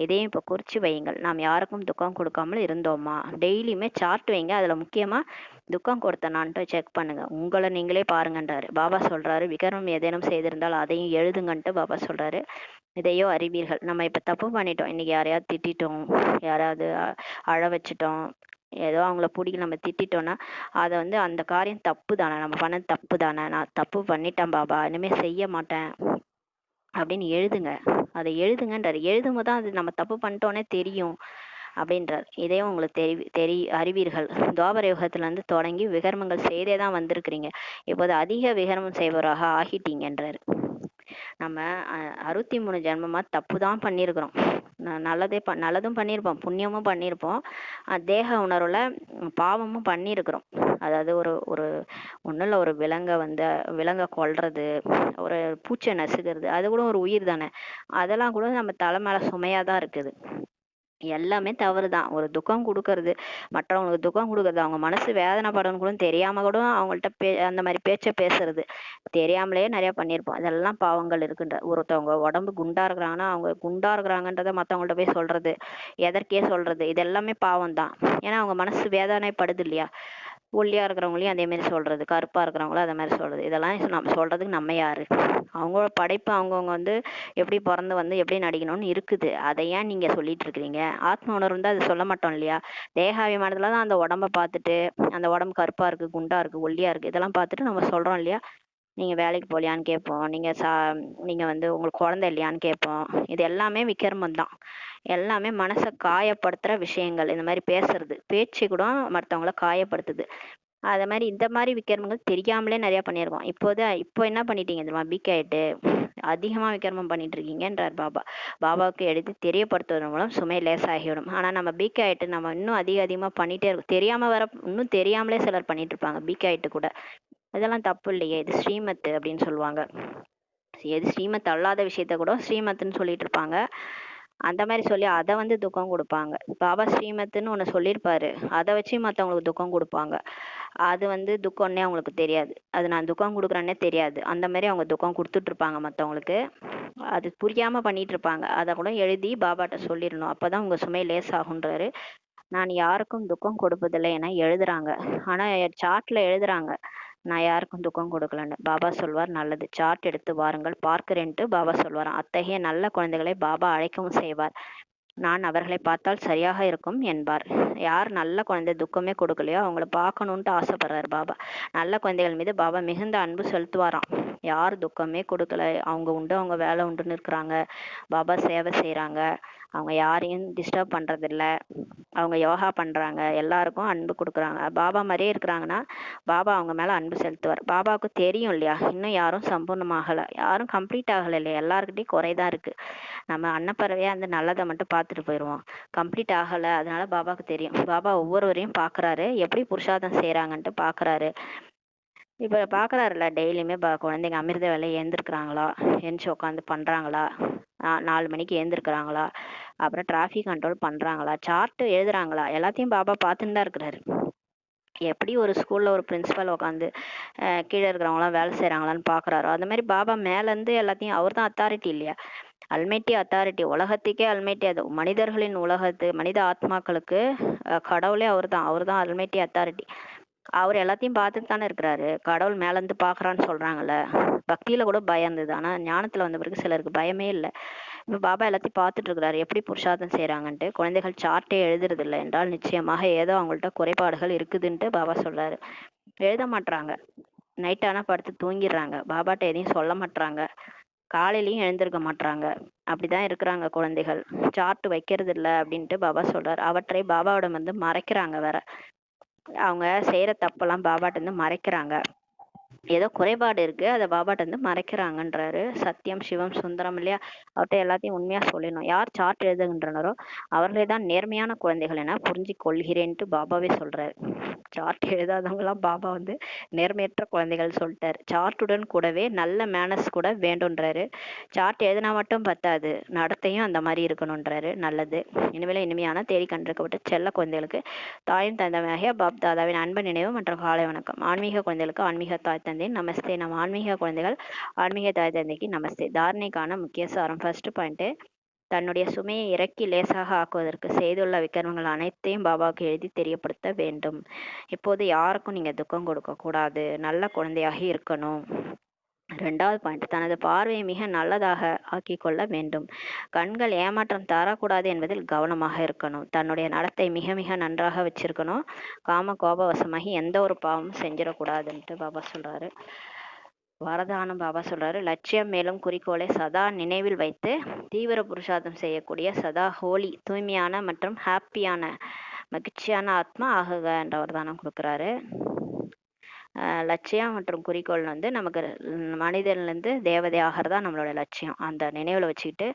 இதையும் இப்போ குறிச்சு வையுங்கள். நாம் யாருக்கும் துக்கம் கொடுக்காமல் இருந்தோமா? டெய்லியுமே சார்ட் வைங்க, அதுல முக்கியமா துக்கம் கொடுத்தனான்ட்டு செக் பண்ணுங்க, உங்களை நீங்களே பாருங்கன்றாரு. பாபா சொல்றாரு விக்ரமம் ஏதேனும் செய்திருந்தால் அதையும் எழுதுங்கன்ட்டு பாபா சொல்றாரு. இதையோ அறிவீர்கள். நம்ம இப்ப தப்பு பண்ணிட்டோம், இன்னைக்கு யாரையாவது திட்டிட்டோம், யாராவது அழ வச்சுட்டோம், ஏதோ அவங்கள பிடிக்கல நம்ம திட்டிட்டோம்னா அதை வந்து அந்த காரியம் தப்பு தானே, நம்ம பண்ணது தப்பு தானே, நான் தப்பு பண்ணிட்டேன் பாபா, இனிமே செய்ய மாட்டேன் அப்படின்னு எழுதுங்க. அதை எழுதுங்கன்றாரு. எழுதும் போது தான் அது நம்ம தப்பு பண்ணிட்டோன்னே தெரியும் அப்படின்றார். இதையும் உங்களுக்கு அறிவீர்கள். துவாபர யுகத்துல இருந்து தொடங்கி விகர்மங்கள் செய்தே தான் வந்திருக்கிறீங்க, இப்போது அதிக விகர்மம் செய்வராக ஆகிட்டீங்கன்றாரு. நம்ம 63 ஜென்மமா தப்பு தான் பண்ணியிருக்கிறோம். நல்லதும் பண்ணியிருப்போம், புண்ணியமும் பண்ணியிருப்போம், தேக உணர்வுல பாவமும் பண்ணியிருக்கிறோம். அதாவது ஒரு ஒரு ஒன்றும் இல்லை, ஒரு விலங்கை கொல்றது, ஒரு பூச்சை நசுக்கிறது, அது கூட ஒரு உயிர் தானே. அதெல்லாம் கூட நம்ம தலை மேல சுமையா தான் இருக்குது. எல்லாமே தவறுதான். ஒரு துக்கம் கொடுக்கறது, மற்றவங்களுக்கு துக்கம் கொடுக்கறது, அவங்க மனசு வேதனைப்படணும் கூட தெரியாம கூட அவங்கள்ட்ட அந்த மாதிரி பேச்ச பேசுறது, தெரியாமலே நிறைய பண்ணியிருப்போம். அதெல்லாம் பாவங்கள் இருக்குன்ற. ஒருத்தவங்க உடம்பு குண்டா இருக்கிறாங்கன்னா அவங்க குண்டா இருக்கிறாங்கன்றத மற்றவங்கள்ட்ட போய் சொல்றது, எதற்கே சொல்றது, இது எல்லாமே பாவம் தான். ஏன்னா அவங்க மனசு வேதனைப்படுது இல்லையா. ஒல்லியா இருக்கிறவங்களையும் அதே மாதிரி சொல்றது, கருப்பா இருக்கிறவங்களும் அதே மாதிரி சொல்றது, இதெல்லாம் நம்ம சொல்றதுக்கு நம்ம யாரு? அவங்களோட படைப்பு அவங்கவுங்க வந்து எப்படி பிறந்து வந்து எப்படி நடிக்கணும்னு இருக்குது. அதை ஏன் நீங்க சொல்லிட்டு இருக்கிறீங்க? ஆத்ம உணர்வு வந்து அது சொல்ல மாட்டோம் இல்லையா. தேகாபிமானத்துல தான் அந்த உடம்ப பார்த்துட்டு, அந்த உடம்பு கருப்பா இருக்கு, குண்டா இருக்கு, ஒல்லியா இருக்கு, இதெல்லாம் பார்த்துட்டு நம்ம சொல்றோம் இல்லையா. நீங்க வேலைக்கு போலியான்னு கேட்போம், நீங்க வந்து உங்களுக்கு குழந்தை இல்லையான்னு கேட்போம். இது எல்லாமே விக்கிரமம் தான். எல்லாமே மனசை காயப்படுத்துற விஷயங்கள். இந்த மாதிரி பேசுறது, பேச்சு கூட மற்றவங்கள காயப்படுத்துது. அதே மாதிரி இந்த மாதிரி விக்கிரமங்கள் தெரியாமலே நிறைய பண்ணியிருக்கோம். இப்போ என்ன பண்ணிட்டீங்க தெரியுமா? பீக் ஆயிட்டு அதிகமா விக்கிரமம் பண்ணிட்டு இருக்கீங்கன்றார் பாபா. பாபாவுக்கு எடுத்து தெரியப்படுத்துவதன் மூலம் சுமை லேசாகிவிடும். ஆனா நம்ம பீக் ஆயிட்டு நம்ம இன்னும் அதிகமா பண்ணிட்டே இருக்கோம். தெரியாம வர இன்னும் தெரியாமலே சிலர் பண்ணிட்டு இருப்பாங்க பீக் ஆயிட்டு கூட. இதெல்லாம் தப்பு இல்லையே, இது ஸ்ரீமத் அப்படின்னு சொல்லுவாங்க. எது ஸ்ரீமத் அல்லாத விஷயத்த கூட ஸ்ரீமத்துன்னு சொல்லிட்டு இருப்பாங்க. அந்த மாதிரி சொல்லி அதை வந்து துக்கம் கொடுப்பாங்க. பாபா ஸ்ரீமத்துன்னு ஒண்ணு சொல்லியிருப்பாரு, அதை வச்சு மத்தவங்களுக்கு துக்கம் கொடுப்பாங்க. அது வந்து துக்கம்னே அவங்களுக்கு தெரியாது, அது நான் துக்கம் கொடுக்குறேன்னே தெரியாது. அந்த மாதிரி அவங்க துக்கம் கொடுத்துட்டு இருப்பாங்க மத்தவங்களுக்கு. அது புரியாம பண்ணிட்டு இருப்பாங்க. அதை கூட எழுதி பாபாட்ட சொல்லிடணும், அப்பதான் உங்க சுமை லேசாகுன்றாரு. நான் யாருக்கும் துக்கம் கொடுப்பதில்லை என எழுதுறாங்க, ஆனா சார்ட்ல எழுதுறாங்க நான் யாருக்கும் துக்கம் கொடுக்கலன்னு. பாபா சொல்வார், நல்லது, சார்ட் எடுத்து வாருங்கள் பார்க்கிறேன்ட்டு பாபா சொல்வாராம். அத்தகைய நல்ல குழந்தைகளை பாபா அழைக்கவும் செய்வார். நான் அவர்களை பார்த்தால் சரியாக இருக்கும் என்பார். யார் நல்ல குழந்தை துக்கமே கொடுக்கலையோ அவங்கள பார்க்கணுன்ட்டு ஆசைப்படுறாரு பாபா. நல்ல குழந்தைகள் மீது பாபா மிகுந்த அன்பு செலுத்துவாராம். யார் துக்கமே கொடுக்கல, அவங்க உண்டு அவங்க வேலை உண்டுன்னு இருக்கிறாங்க, பாபா சேவை செய்கிறாங்க, அவங்க யாரையும் டிஸ்டர்ப் பண்ணுறதில்ல, அவங்க யோகா பண்ணுறாங்க, எல்லாருக்கும் அன்பு கொடுக்குறாங்க, பாபா மாதிரியே இருக்கிறாங்கன்னா பாபா அவங்க மேலே அன்பு செலுத்துவார். பாபாவுக்கு தெரியும் இல்லையா, இன்னும் யாரும் சம்பூர்ணமாகலை, யாரும் கம்ப்ளீட் ஆகலை இல்லையா, எல்லாருக்கிட்டையும் குறைதான் இருக்குது. நம்ம அன்னப்பறவையாக அந்த நல்லதை மட்டும் பார்த்துட்டு போயிடுவோம், கம்ப்ளீட் ஆகலை. அதனால பாபாவுக்கு தெரியும், பாபா ஒவ்வொருவரையும் பார்க்குறாரு, எப்படி புருஷார்த்தம் செய்கிறாங்கன்ட்டு பார்க்குறாரு. இப்போ பார்க்குறாருல டெய்லியுமே குழந்தைங்க அமிர்த வேலை ஏந்திருக்கிறாங்களா, எந்திச்சு உட்காந்து பண்ணுறாங்களா, 4 மணிக்கு ஏந்திருக்கிறாங்களா, அப்புறம் டிராஃபிக் கண்ட்ரோல் பண்ணுறாங்களா, சார்ட்டு எழுதுறாங்களா, எல்லாத்தையும் பாபா பார்த்துன்னு தான் இருக்கிறாரு. எப்படி ஒரு ஸ்கூலில் ஒரு பிரின்சிபல் உட்காந்து கீழே இருக்கிறவங்களாம் வேலை செய்கிறாங்களான்னு பார்க்குறாரோ, அந்த மாதிரி பாபா மேலேருந்து எல்லாத்தையும், அவர் தான் அத்தாரிட்டி இல்லையா, அல்மைட்டி அத்தாரிட்டி, உலகத்துக்கே அல்மைட்டி. அது மனிதர்களின் உலகத்து மனித ஆத்மாக்களுக்கு கடவுளே அவர் தான் அல்மைட்டி அத்தாரிட்டி. அவர் எல்லாத்தையும் பார்த்துட்டு தானே இருக்கிறாரு. கடவுள் மேலேருந்து பார்க்குறான்னு சொல்கிறாங்கல்ல. பக்தியில் கூட பயம் இருந்தது, ஆனால் ஞானத்தில் வந்த பிறகு சிலருக்கு பயமே இல்லை. இப்போ பாபா எல்லாத்தையும் பார்த்துட்டு இருக்கிறாரு, எப்படி புருஷார்த்தம் செய்கிறாங்கன்ட்டு. குழந்தைகள் சார்ட்டே எழுதுறதில்லை என்றால் நிச்சயமாக ஏதோ அவங்கள்ட்ட குறைபாடுகள் இருக்குதுன்ட்டு பாபா சொல்கிறாரு. எழுத மாட்றாங்க, நைட் ஆனால் படுத்து தூங்கிடுறாங்க, பாபாட்ட எதையும் சொல்ல மாட்றாங்க, காலையிலையும் எழுந்திருக்க மாட்றாங்க. அப்படிதான் இருக்கிறாங்க குழந்தைகள். சார்ட் வைக்கிறது இல்லை அப்படின்ட்டு பாபா சொல்றாரு. அவற்றை பாபாவிடம் வந்து மறைக்கிறாங்க வேற. அவங்க செய்யற தப்பெல்லாம் பாபாட்ட இருந்து மறைக்கிறாங்க. ஏதோ குறைபாடு இருக்கு, அதை பாபாட்ட இருந்து மறைக்கிறாங்கன்றாரு. சத்தியம் சிவம் சுந்தரம் இல்லையா, அவர்கிட்ட எல்லாத்தையும் உண்மையா சொல்லணும். யார் சார்ட் எழுதுகின்றனரோ அவர்களே தான் நேர்மையான குழந்தைகள் என புரிஞ்சு கொள்கிறேன்ட்டு பாபாவே சொல்றாரு. சார்ட் எழுதாதவங்களாம் பாபா வந்து நேர்மையற்ற குழந்தைகள் சொல்லிட்டாரு. சார்ட்டுடன் கூடவே நல்ல மேனஸ் கூட வேண்டும்ன்றாரு. சார்ட் எழுதினா மட்டும் பத்தாது, நடத்தையும் அந்த மாதிரி இருக்கணும்ன்றாரு. நல்லது. இனிமேல இனிமையான தேடி கண்டிருக்கப்பட்ட செல்ல குழந்தைகளுக்கு தாயும் தந்தையாக பாப் தாதாவின் அன்பு நினைவு மற்றும் காலை வணக்கம். ஆன்மீக குழந்தைகளுக்கு ஆன்மீக தாய் தந்தை நமஸ்தே. நம்ம ஆன்மீக குழந்தைகள் ஆன்மீக தாய் தந்தைக்கு நமஸ்தே. தாரணைக்கான முக்கிய சாரம். ஃபர்ஸ்ட் பாயிண்ட், தன்னுடைய சுமையை இறக்கி லேசாக ஆக்குவதற்கு செய்துள்ள விக்கிரமங்கள் அனைத்தையும் பாபாவுக்கு எழுதி தெரியப்படுத்த வேண்டும். இப்போது யாருக்கும் நீங்க துக்கம் கொடுக்க கூடாது, நல்ல குழந்தையாக இருக்கணும். 2வது பாயிண்ட், தனது பார்வையை மிக நல்லதாக ஆக்கி கொள்ள வேண்டும். கண்கள் ஏமாற்றம் தரக்கூடாது என்பதில் கவனமாக இருக்கணும். தன்னுடைய நடத்தை மிக மிக நன்றாக வச்சிருக்கணும். காம கோபவசமாகி எந்த ஒரு பாவமும் செஞ்சிடக்கூடாதுன்ட்டு பாபா சொல்றாரு. வரதானம் பாபா சொல்றாரு, லட்சியம் மேலும் குறிக்கோளை சதா நினைவில் வைத்து தீவிர புருஷார்த்தம் செய்யக்கூடிய சதா ஹோலி தூய்மையான மற்றும் ஹாப்பியான மகிழ்ச்சியான ஆத்மா ஆகுக என்ற வரதானம் கொடுக்குறாரு. லட்சியம் மற்றும் குறிக்கோள் வந்து நமக்கு மனிதன்லேருந்து தேவதை ஆகிறதா நம்மளோட லட்சியம். அந்த நினைவில் வச்சுக்கிட்டு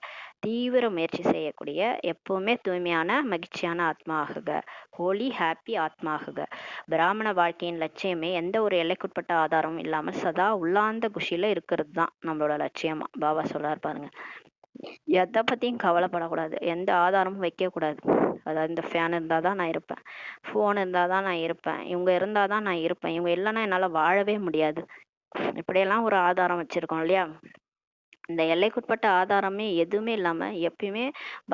தீவிர முயற்சி செய்யக்கூடிய எப்பவுமே தூய்மையான மகிழ்ச்சியான ஆத்மா ஆகுக, ஹோலி ஹாப்பி ஆத்மா ஆகுக. பிராமண வாழ்க்கையின் லட்சியமே எந்த ஒரு எல்லைக்குட்பட்ட ஆதாரமும் இல்லாமல் சதா உள்ளார்ந்த குஷியில இருக்கிறது தான் நம்மளோட லட்சியமா. பாபா சொல்றாரு பாருங்க, எதை பத்தியும் கவலைப்படக்கூடாது, எந்த ஆதாரமும் வைக்கக்கூடாது. அதாவது இந்த ஃபேன் இருந்தால் தான் நான் இருப்பேன், ஃபோன் இருந்தால் தான் நான் இருப்பேன், இவங்க இருந்தால் தான் நான் இருப்பேன், இவங்க இல்லைன்னா என்னால் வாழவே முடியாது, இப்படியெல்லாம் ஒரு ஆதாரம் வச்சிருக்கோம் இல்லையா. இந்த எல்லைக்குட்பட்ட ஆதாரமே எதுவுமே இல்லாமல் எப்பயுமே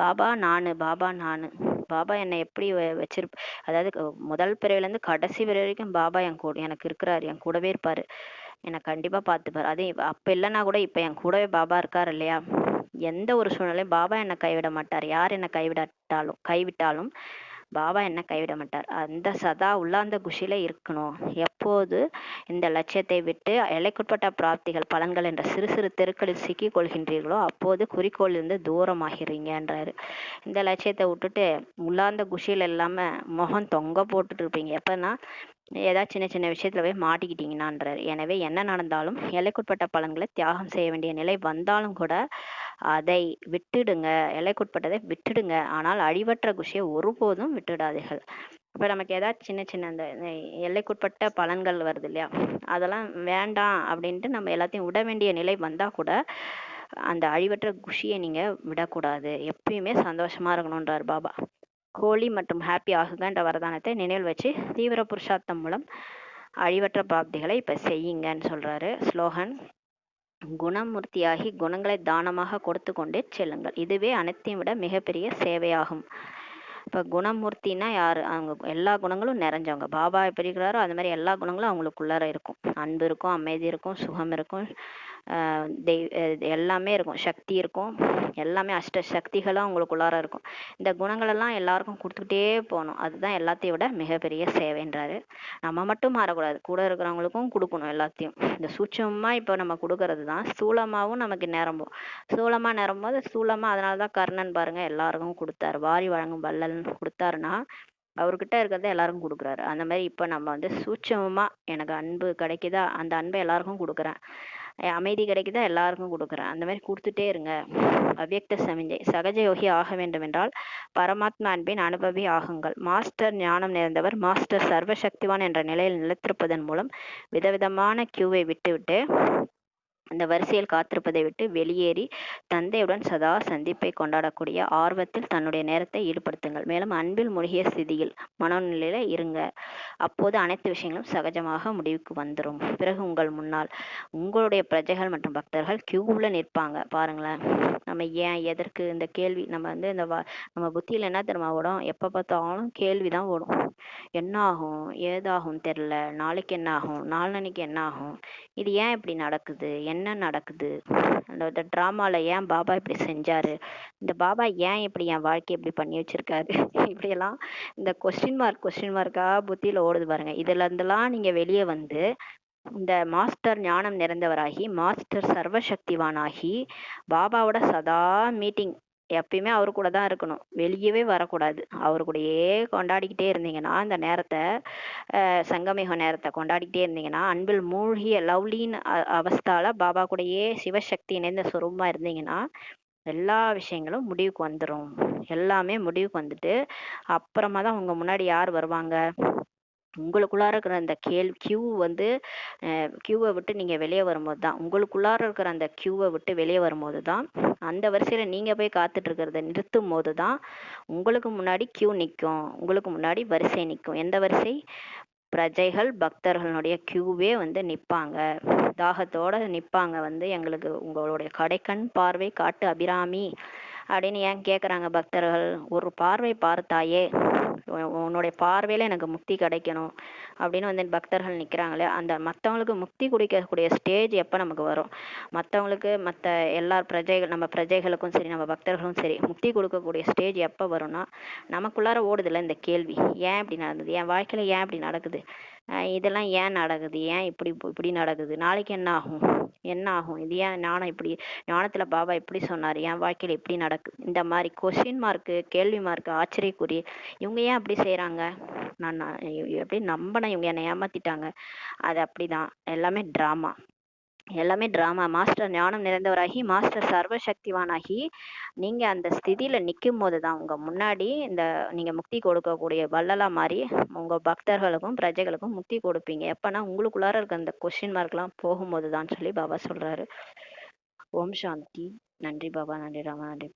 பாபா நானு, பாபா நானு, பாபா என்னை எப்படி வச்சிருப்ப, அதாவது முதல் பிறவிலேருந்து கடைசி பிறவி வரைக்கும் பாபா என் கூட எனக்கு இருக்கிறாரு, என் கூடவே இருப்பாரு, என்னை கண்டிப்பா பார்த்துப்பாரு. அதே அப்ப இல்லைன்னா கூட இப்ப என் கூடவே பாபா இருக்காரு இல்லையா. எந்த ஒரு சூழ்நிலையும் பாபா என்னை கைவிட மாட்டார். யார் என்னை கைவிட்டாலும் பாபா என்ன கைவிட மாட்டார். அந்த சதா உள்ளார்ந்த குஷியில இருக்கணும். எப்போது இந்த லட்சியத்தை விட்டு எல்லைக்குட்பட்ட பிராப்திகள் பலன்கள் என்ற சிறு சிறு தெருக்களில் சிக்கி கொள்கின்றீர்களோ அப்போது குறிக்கோளிலிருந்து தூரமாகிறீங்கன்றாரு. இந்த லட்சியத்தை விட்டுட்டு உள்ளார்ந்த குஷியில் இல்லாம முகம் தொங்க போட்டுட்டு இருப்பீங்க எப்பன்னா ஏதாவது சின்ன சின்ன விஷயத்துல போய் மாட்டிக்கிட்டீங்கன்னான்றாரு. எனவே என்ன நடந்தாலும் எல்லைக்குட்பட்ட பலன்களை தியாகம் செய்ய வேண்டிய நிலை வந்தாலும் கூட அதை விட்டுடுங்க, எல்லைக்குட்பட்டதை விட்டுடுங்க. ஆனால் அழிவற்ற குஷியை ஒருபோதும் விட்டுடாதீர்கள். இப்ப நமக்கு ஏதாவது சின்ன சின்ன அந்த எல்லைக்குட்பட்ட பலன்கள் வருது இல்லையா, அதெல்லாம் வேண்டாம் அப்படின்ட்டு நம்ம எல்லாத்தையும் விட வேண்டிய நிலை வந்தா கூட அந்த அழிவற்ற குஷியை நீங்க விடக்கூடாது, எப்பயுமே சந்தோஷமா இருக்கணும்ன்றார் பாபா. ஹோலி மற்றும் ஹாப்பி ஆகுகன்ற வரதானத்தை நினைவில் வச்சு தீவிர புருஷார்த்தம் மூலம் அழிவற்ற பிராப்திகளை இப்ப செய்யுங்கன்னு சொல்றாரு. ஸ்லோகன், குணமூர்த்தியாகி குணங்களை தானமாக கொடுத்து கொண்டே செல்லுங்கள், இதுவே அனைத்தையும் விட மிகப்பெரிய சேவையாகும். இப்ப குணமூர்த்தினா யாரு, அவங்க எல்லா குணங்களும் நிறைஞ்சவங்க. பாபா எப்படி இருக்கிறாரோ அது மாதிரி எல்லா குணங்களும் அவங்களுக்குள்ளார இருக்கும். அன்பு இருக்கும், அமைதி இருக்கும், சுகம் இருக்கும், எல்லாமே இருக்கும், சக்தி இருக்கும், எல்லாமே அஷ்ட சக்திகளும் உங்களுக்குள்ளார இருக்கும். இந்த குணங்களெல்லாம் எல்லாருக்கும் கொடுத்துக்கிட்டே போகணும். அதுதான் எல்லாத்தையும் விட மிகப்பெரிய சேவைன்றாரு. நம்ம மட்டும் மாறக்கூடாது, கூட இருக்கிறவங்களுக்கும் கொடுக்கணும் எல்லாத்தையும். இந்த சூட்சமா இப்போ நம்ம கொடுக்கறது தான் ஸ்தூலமாவும் நமக்கு நிரம்பும். ஸ்தூலமா நிரம்போது ஸ்தூலமா, அதனால தான் கர்ணன் பாருங்க எல்லாருக்கும் கொடுத்தாரு. வாரி வழங்கும் வள்ளல்னு கொடுத்தாருன்னா அவர்கிட்ட இருக்கிறத எல்லாருக்கும் கொடுக்குறாரு. அந்த மாதிரி இப்போ நம்ம வந்து சூட்சமமா எனக்கு அன்பு கிடைக்குதா, அந்த அன்பை எல்லாருக்கும் கொடுக்குறேன். அமைதி கிடைக்குதா, எல்லாருக்கும் கொடுக்குறேன். அந்த மாதிரி கொடுத்துட்டே இருங்க. அவ்யக்த சமிஞ்சை. சகஜ யோகி ஆக வேண்டும் என்றால் பரமாத்மா அன்பின் அனுபவி ஆகுங்கள். மாஸ்டர் ஞானம் நிறைந்தவர், மாஸ்டர் சர்வசக்திவான் என்ற நிலையில் நிலைத்திருப்பதன் மூலம் விதவிதமான கியூவை விட்டுவிட்டு அந்த வரிசையில் காத்திருப்பதை விட்டு வெளியேறி தந்தையுடன் சதா சந்திப்பை கொண்டாடக்கூடிய ஆர்வத்தில் தன்னுடைய நேரத்தை ஈடுபடுத்துங்கள். மேலும் அன்பில் மூழ்கிய ஸ்திதியில் மனோநிலையில இருங்க. அப்போது அனைத்து விஷயங்களும் சகஜமாக முடிவுக்கு வந்துடும். பிறகு உங்கள் முன்னால் உங்களுடைய பிரஜைகள் மற்றும் பக்தர்கள் கியூவில் நிற்பாங்க. பாருங்களேன், நம்ம ஏன் எதற்கு இந்த கேள்வி நம்ம வந்து நம்ம புத்தியில் என்ன தெரியுமா ஓடும்? எப்போ பார்த்தாலும் கேள்வி தான் ஓடும். என்ன ஆகும், ஏதாகும் தெரில, நாளைக்கு என்ன ஆகும், நாளன்னைக்கு என்ன ஆகும், இது ஏன் இப்படி நடக்குது, என்ன நடக்குது, அந்த ட்ராமாவில் ஏன் பாபா இப்படி செஞ்சாரு, இந்த பாபா ஏன் இப்படி என் வாழ்க்கையை இப்படி பண்ணி வச்சிருக்காரு, இப்படியெல்லாம் இந்த கொஸ்டின் மார்க்கா புத்தியில் ஓடுது பாருங்க. இதுல இருந்தெல்லாம் நீங்க வெளியே வந்து இந்த மாஸ்டர் ஞானம் நிறைந்தவராகி, மாஸ்டர் சர்வசக்திவானாகி, பாபாவோட சதா மீட்டிங், எப்பயுமே அவரு கூட தான் இருக்கணும், வெளியவே வரக்கூடாது. அவரு கூடயே கொண்டாடிக்கிட்டே இருந்தீங்கன்னா, அந்த நேரத்தை சங்கமிக நேரத்தை கொண்டாடிக்கிட்டே இருந்தீங்கன்னா, அன்பில் மூழ்கிய லவ்லின்னு அவஸ்தால பாபா கூடயே சிவசக்தி இணைந்த சுரூபமா இருந்தீங்கன்னா எல்லா விஷயங்களும் முடிவுக்கு வந்துடும். எல்லாமே முடிவுக்கு வந்துட்டு அப்புறமா தான் உங்க முன்னாடி யார் வருவாங்க? உங்களுக்குள்ளார இருக்கிற அந்த கியூ வந்து கியூவை விட்டு நீங்க வெளியே வரும்போது தான், உங்களுக்குள்ளார இருக்கிற அந்த கியூவை விட்டு வெளியே வரும்போது தான், அந்த வரிசையில நீங்க போய் காத்துட்டு இருக்கிறத நிறுத்தும் போது தான் உங்களுக்கு முன்னாடி கியூ நிற்கும், உங்களுக்கு முன்னாடி வரிசை நிற்கும். எந்த வரிசை? பிரஜைகள் பக்தர்களுடைய கியூவே வந்து நிற்பாங்க, தாகத்தோட நிற்பாங்க. வந்து எங்களுக்கு உங்களுடைய கடைக்கண் பார்வை காட்டு அபிராமி அப்படின்னு ஏன் கேட்குறாங்க பக்தர்கள்? ஒரு பார்வை பார்த்தாயே, உன்னுடைய பார்வையில எனக்கு முக்தி கிடைக்கணும் அப்படின்னு வந்து பக்தர்கள் நிற்கிறாங்களே, அந்த மற்றவங்களுக்கு முக்தி குடிக்கக்கூடிய ஸ்டேஜ் எப்போ நமக்கு வரும்? மற்றவங்களுக்கு மற்ற எல்லா பிரஜைகள், நம்ம பிரஜைகளுக்கும் சரி நம்ம பக்தர்களும் சரி முக்தி கொடுக்கக்கூடிய ஸ்டேஜ் எப்போ வரும்னா, நமக்குள்ளார ஓடுதில்ல இந்த கேள்வி, ஏன் இப்படி நடந்தது, என் வாழ்க்கையில் ஏன் இப்படி நடக்குது, இதெல்லாம் ஏன் நடக்குது, ஏன் இப்படி இப்படி நடக்குது, நாளைக்கு என்ன ஆகும், என்ன ஆகும், இது ஏன் ஞானம் இப்படி, ஞானத்தில் பாபா இப்படி சொன்னார், என் வாழ்க்கையில் இப்படி நடக்குது, இந்த மாதிரி கொஸ்டின் மார்க்கு, கேள்வி மார்க்கு, ஆச்சரியக்குறி. இவங்க ஏன் அப்படி செய்கிறாங்க, நான் எப்படி நம்பினேன், இவங்க என்னை ஏமாத்திட்டாங்க. அது அப்படிதான், எல்லாமே ட்ராமா, எல்லாமே ட்ராமா. மாஸ்டர் ஞானம் நிறைந்தவராகி, மாஸ்டர் சர்வசக்திவானாகி நீங்க அந்த ஸ்திதியில நிற்கும் போது தான் உங்க முன்னாடி இந்த நீங்க முக்தி கொடுக்கக்கூடிய வள்ளலா மாதிரி உங்க பக்தர்களுக்கும் பிரஜைகளுக்கும் முக்தி கொடுப்பீங்க. எப்பன்னா உங்களுக்குள்ளார இருக்க அந்த கொஸ்டின் மார்க்லாம் போகும்போது தான் சொல்லி பாபா சொல்றாரு. ஓம் சாந்தி. நன்றி பாபா, நன்றி ராமா, நன்றி.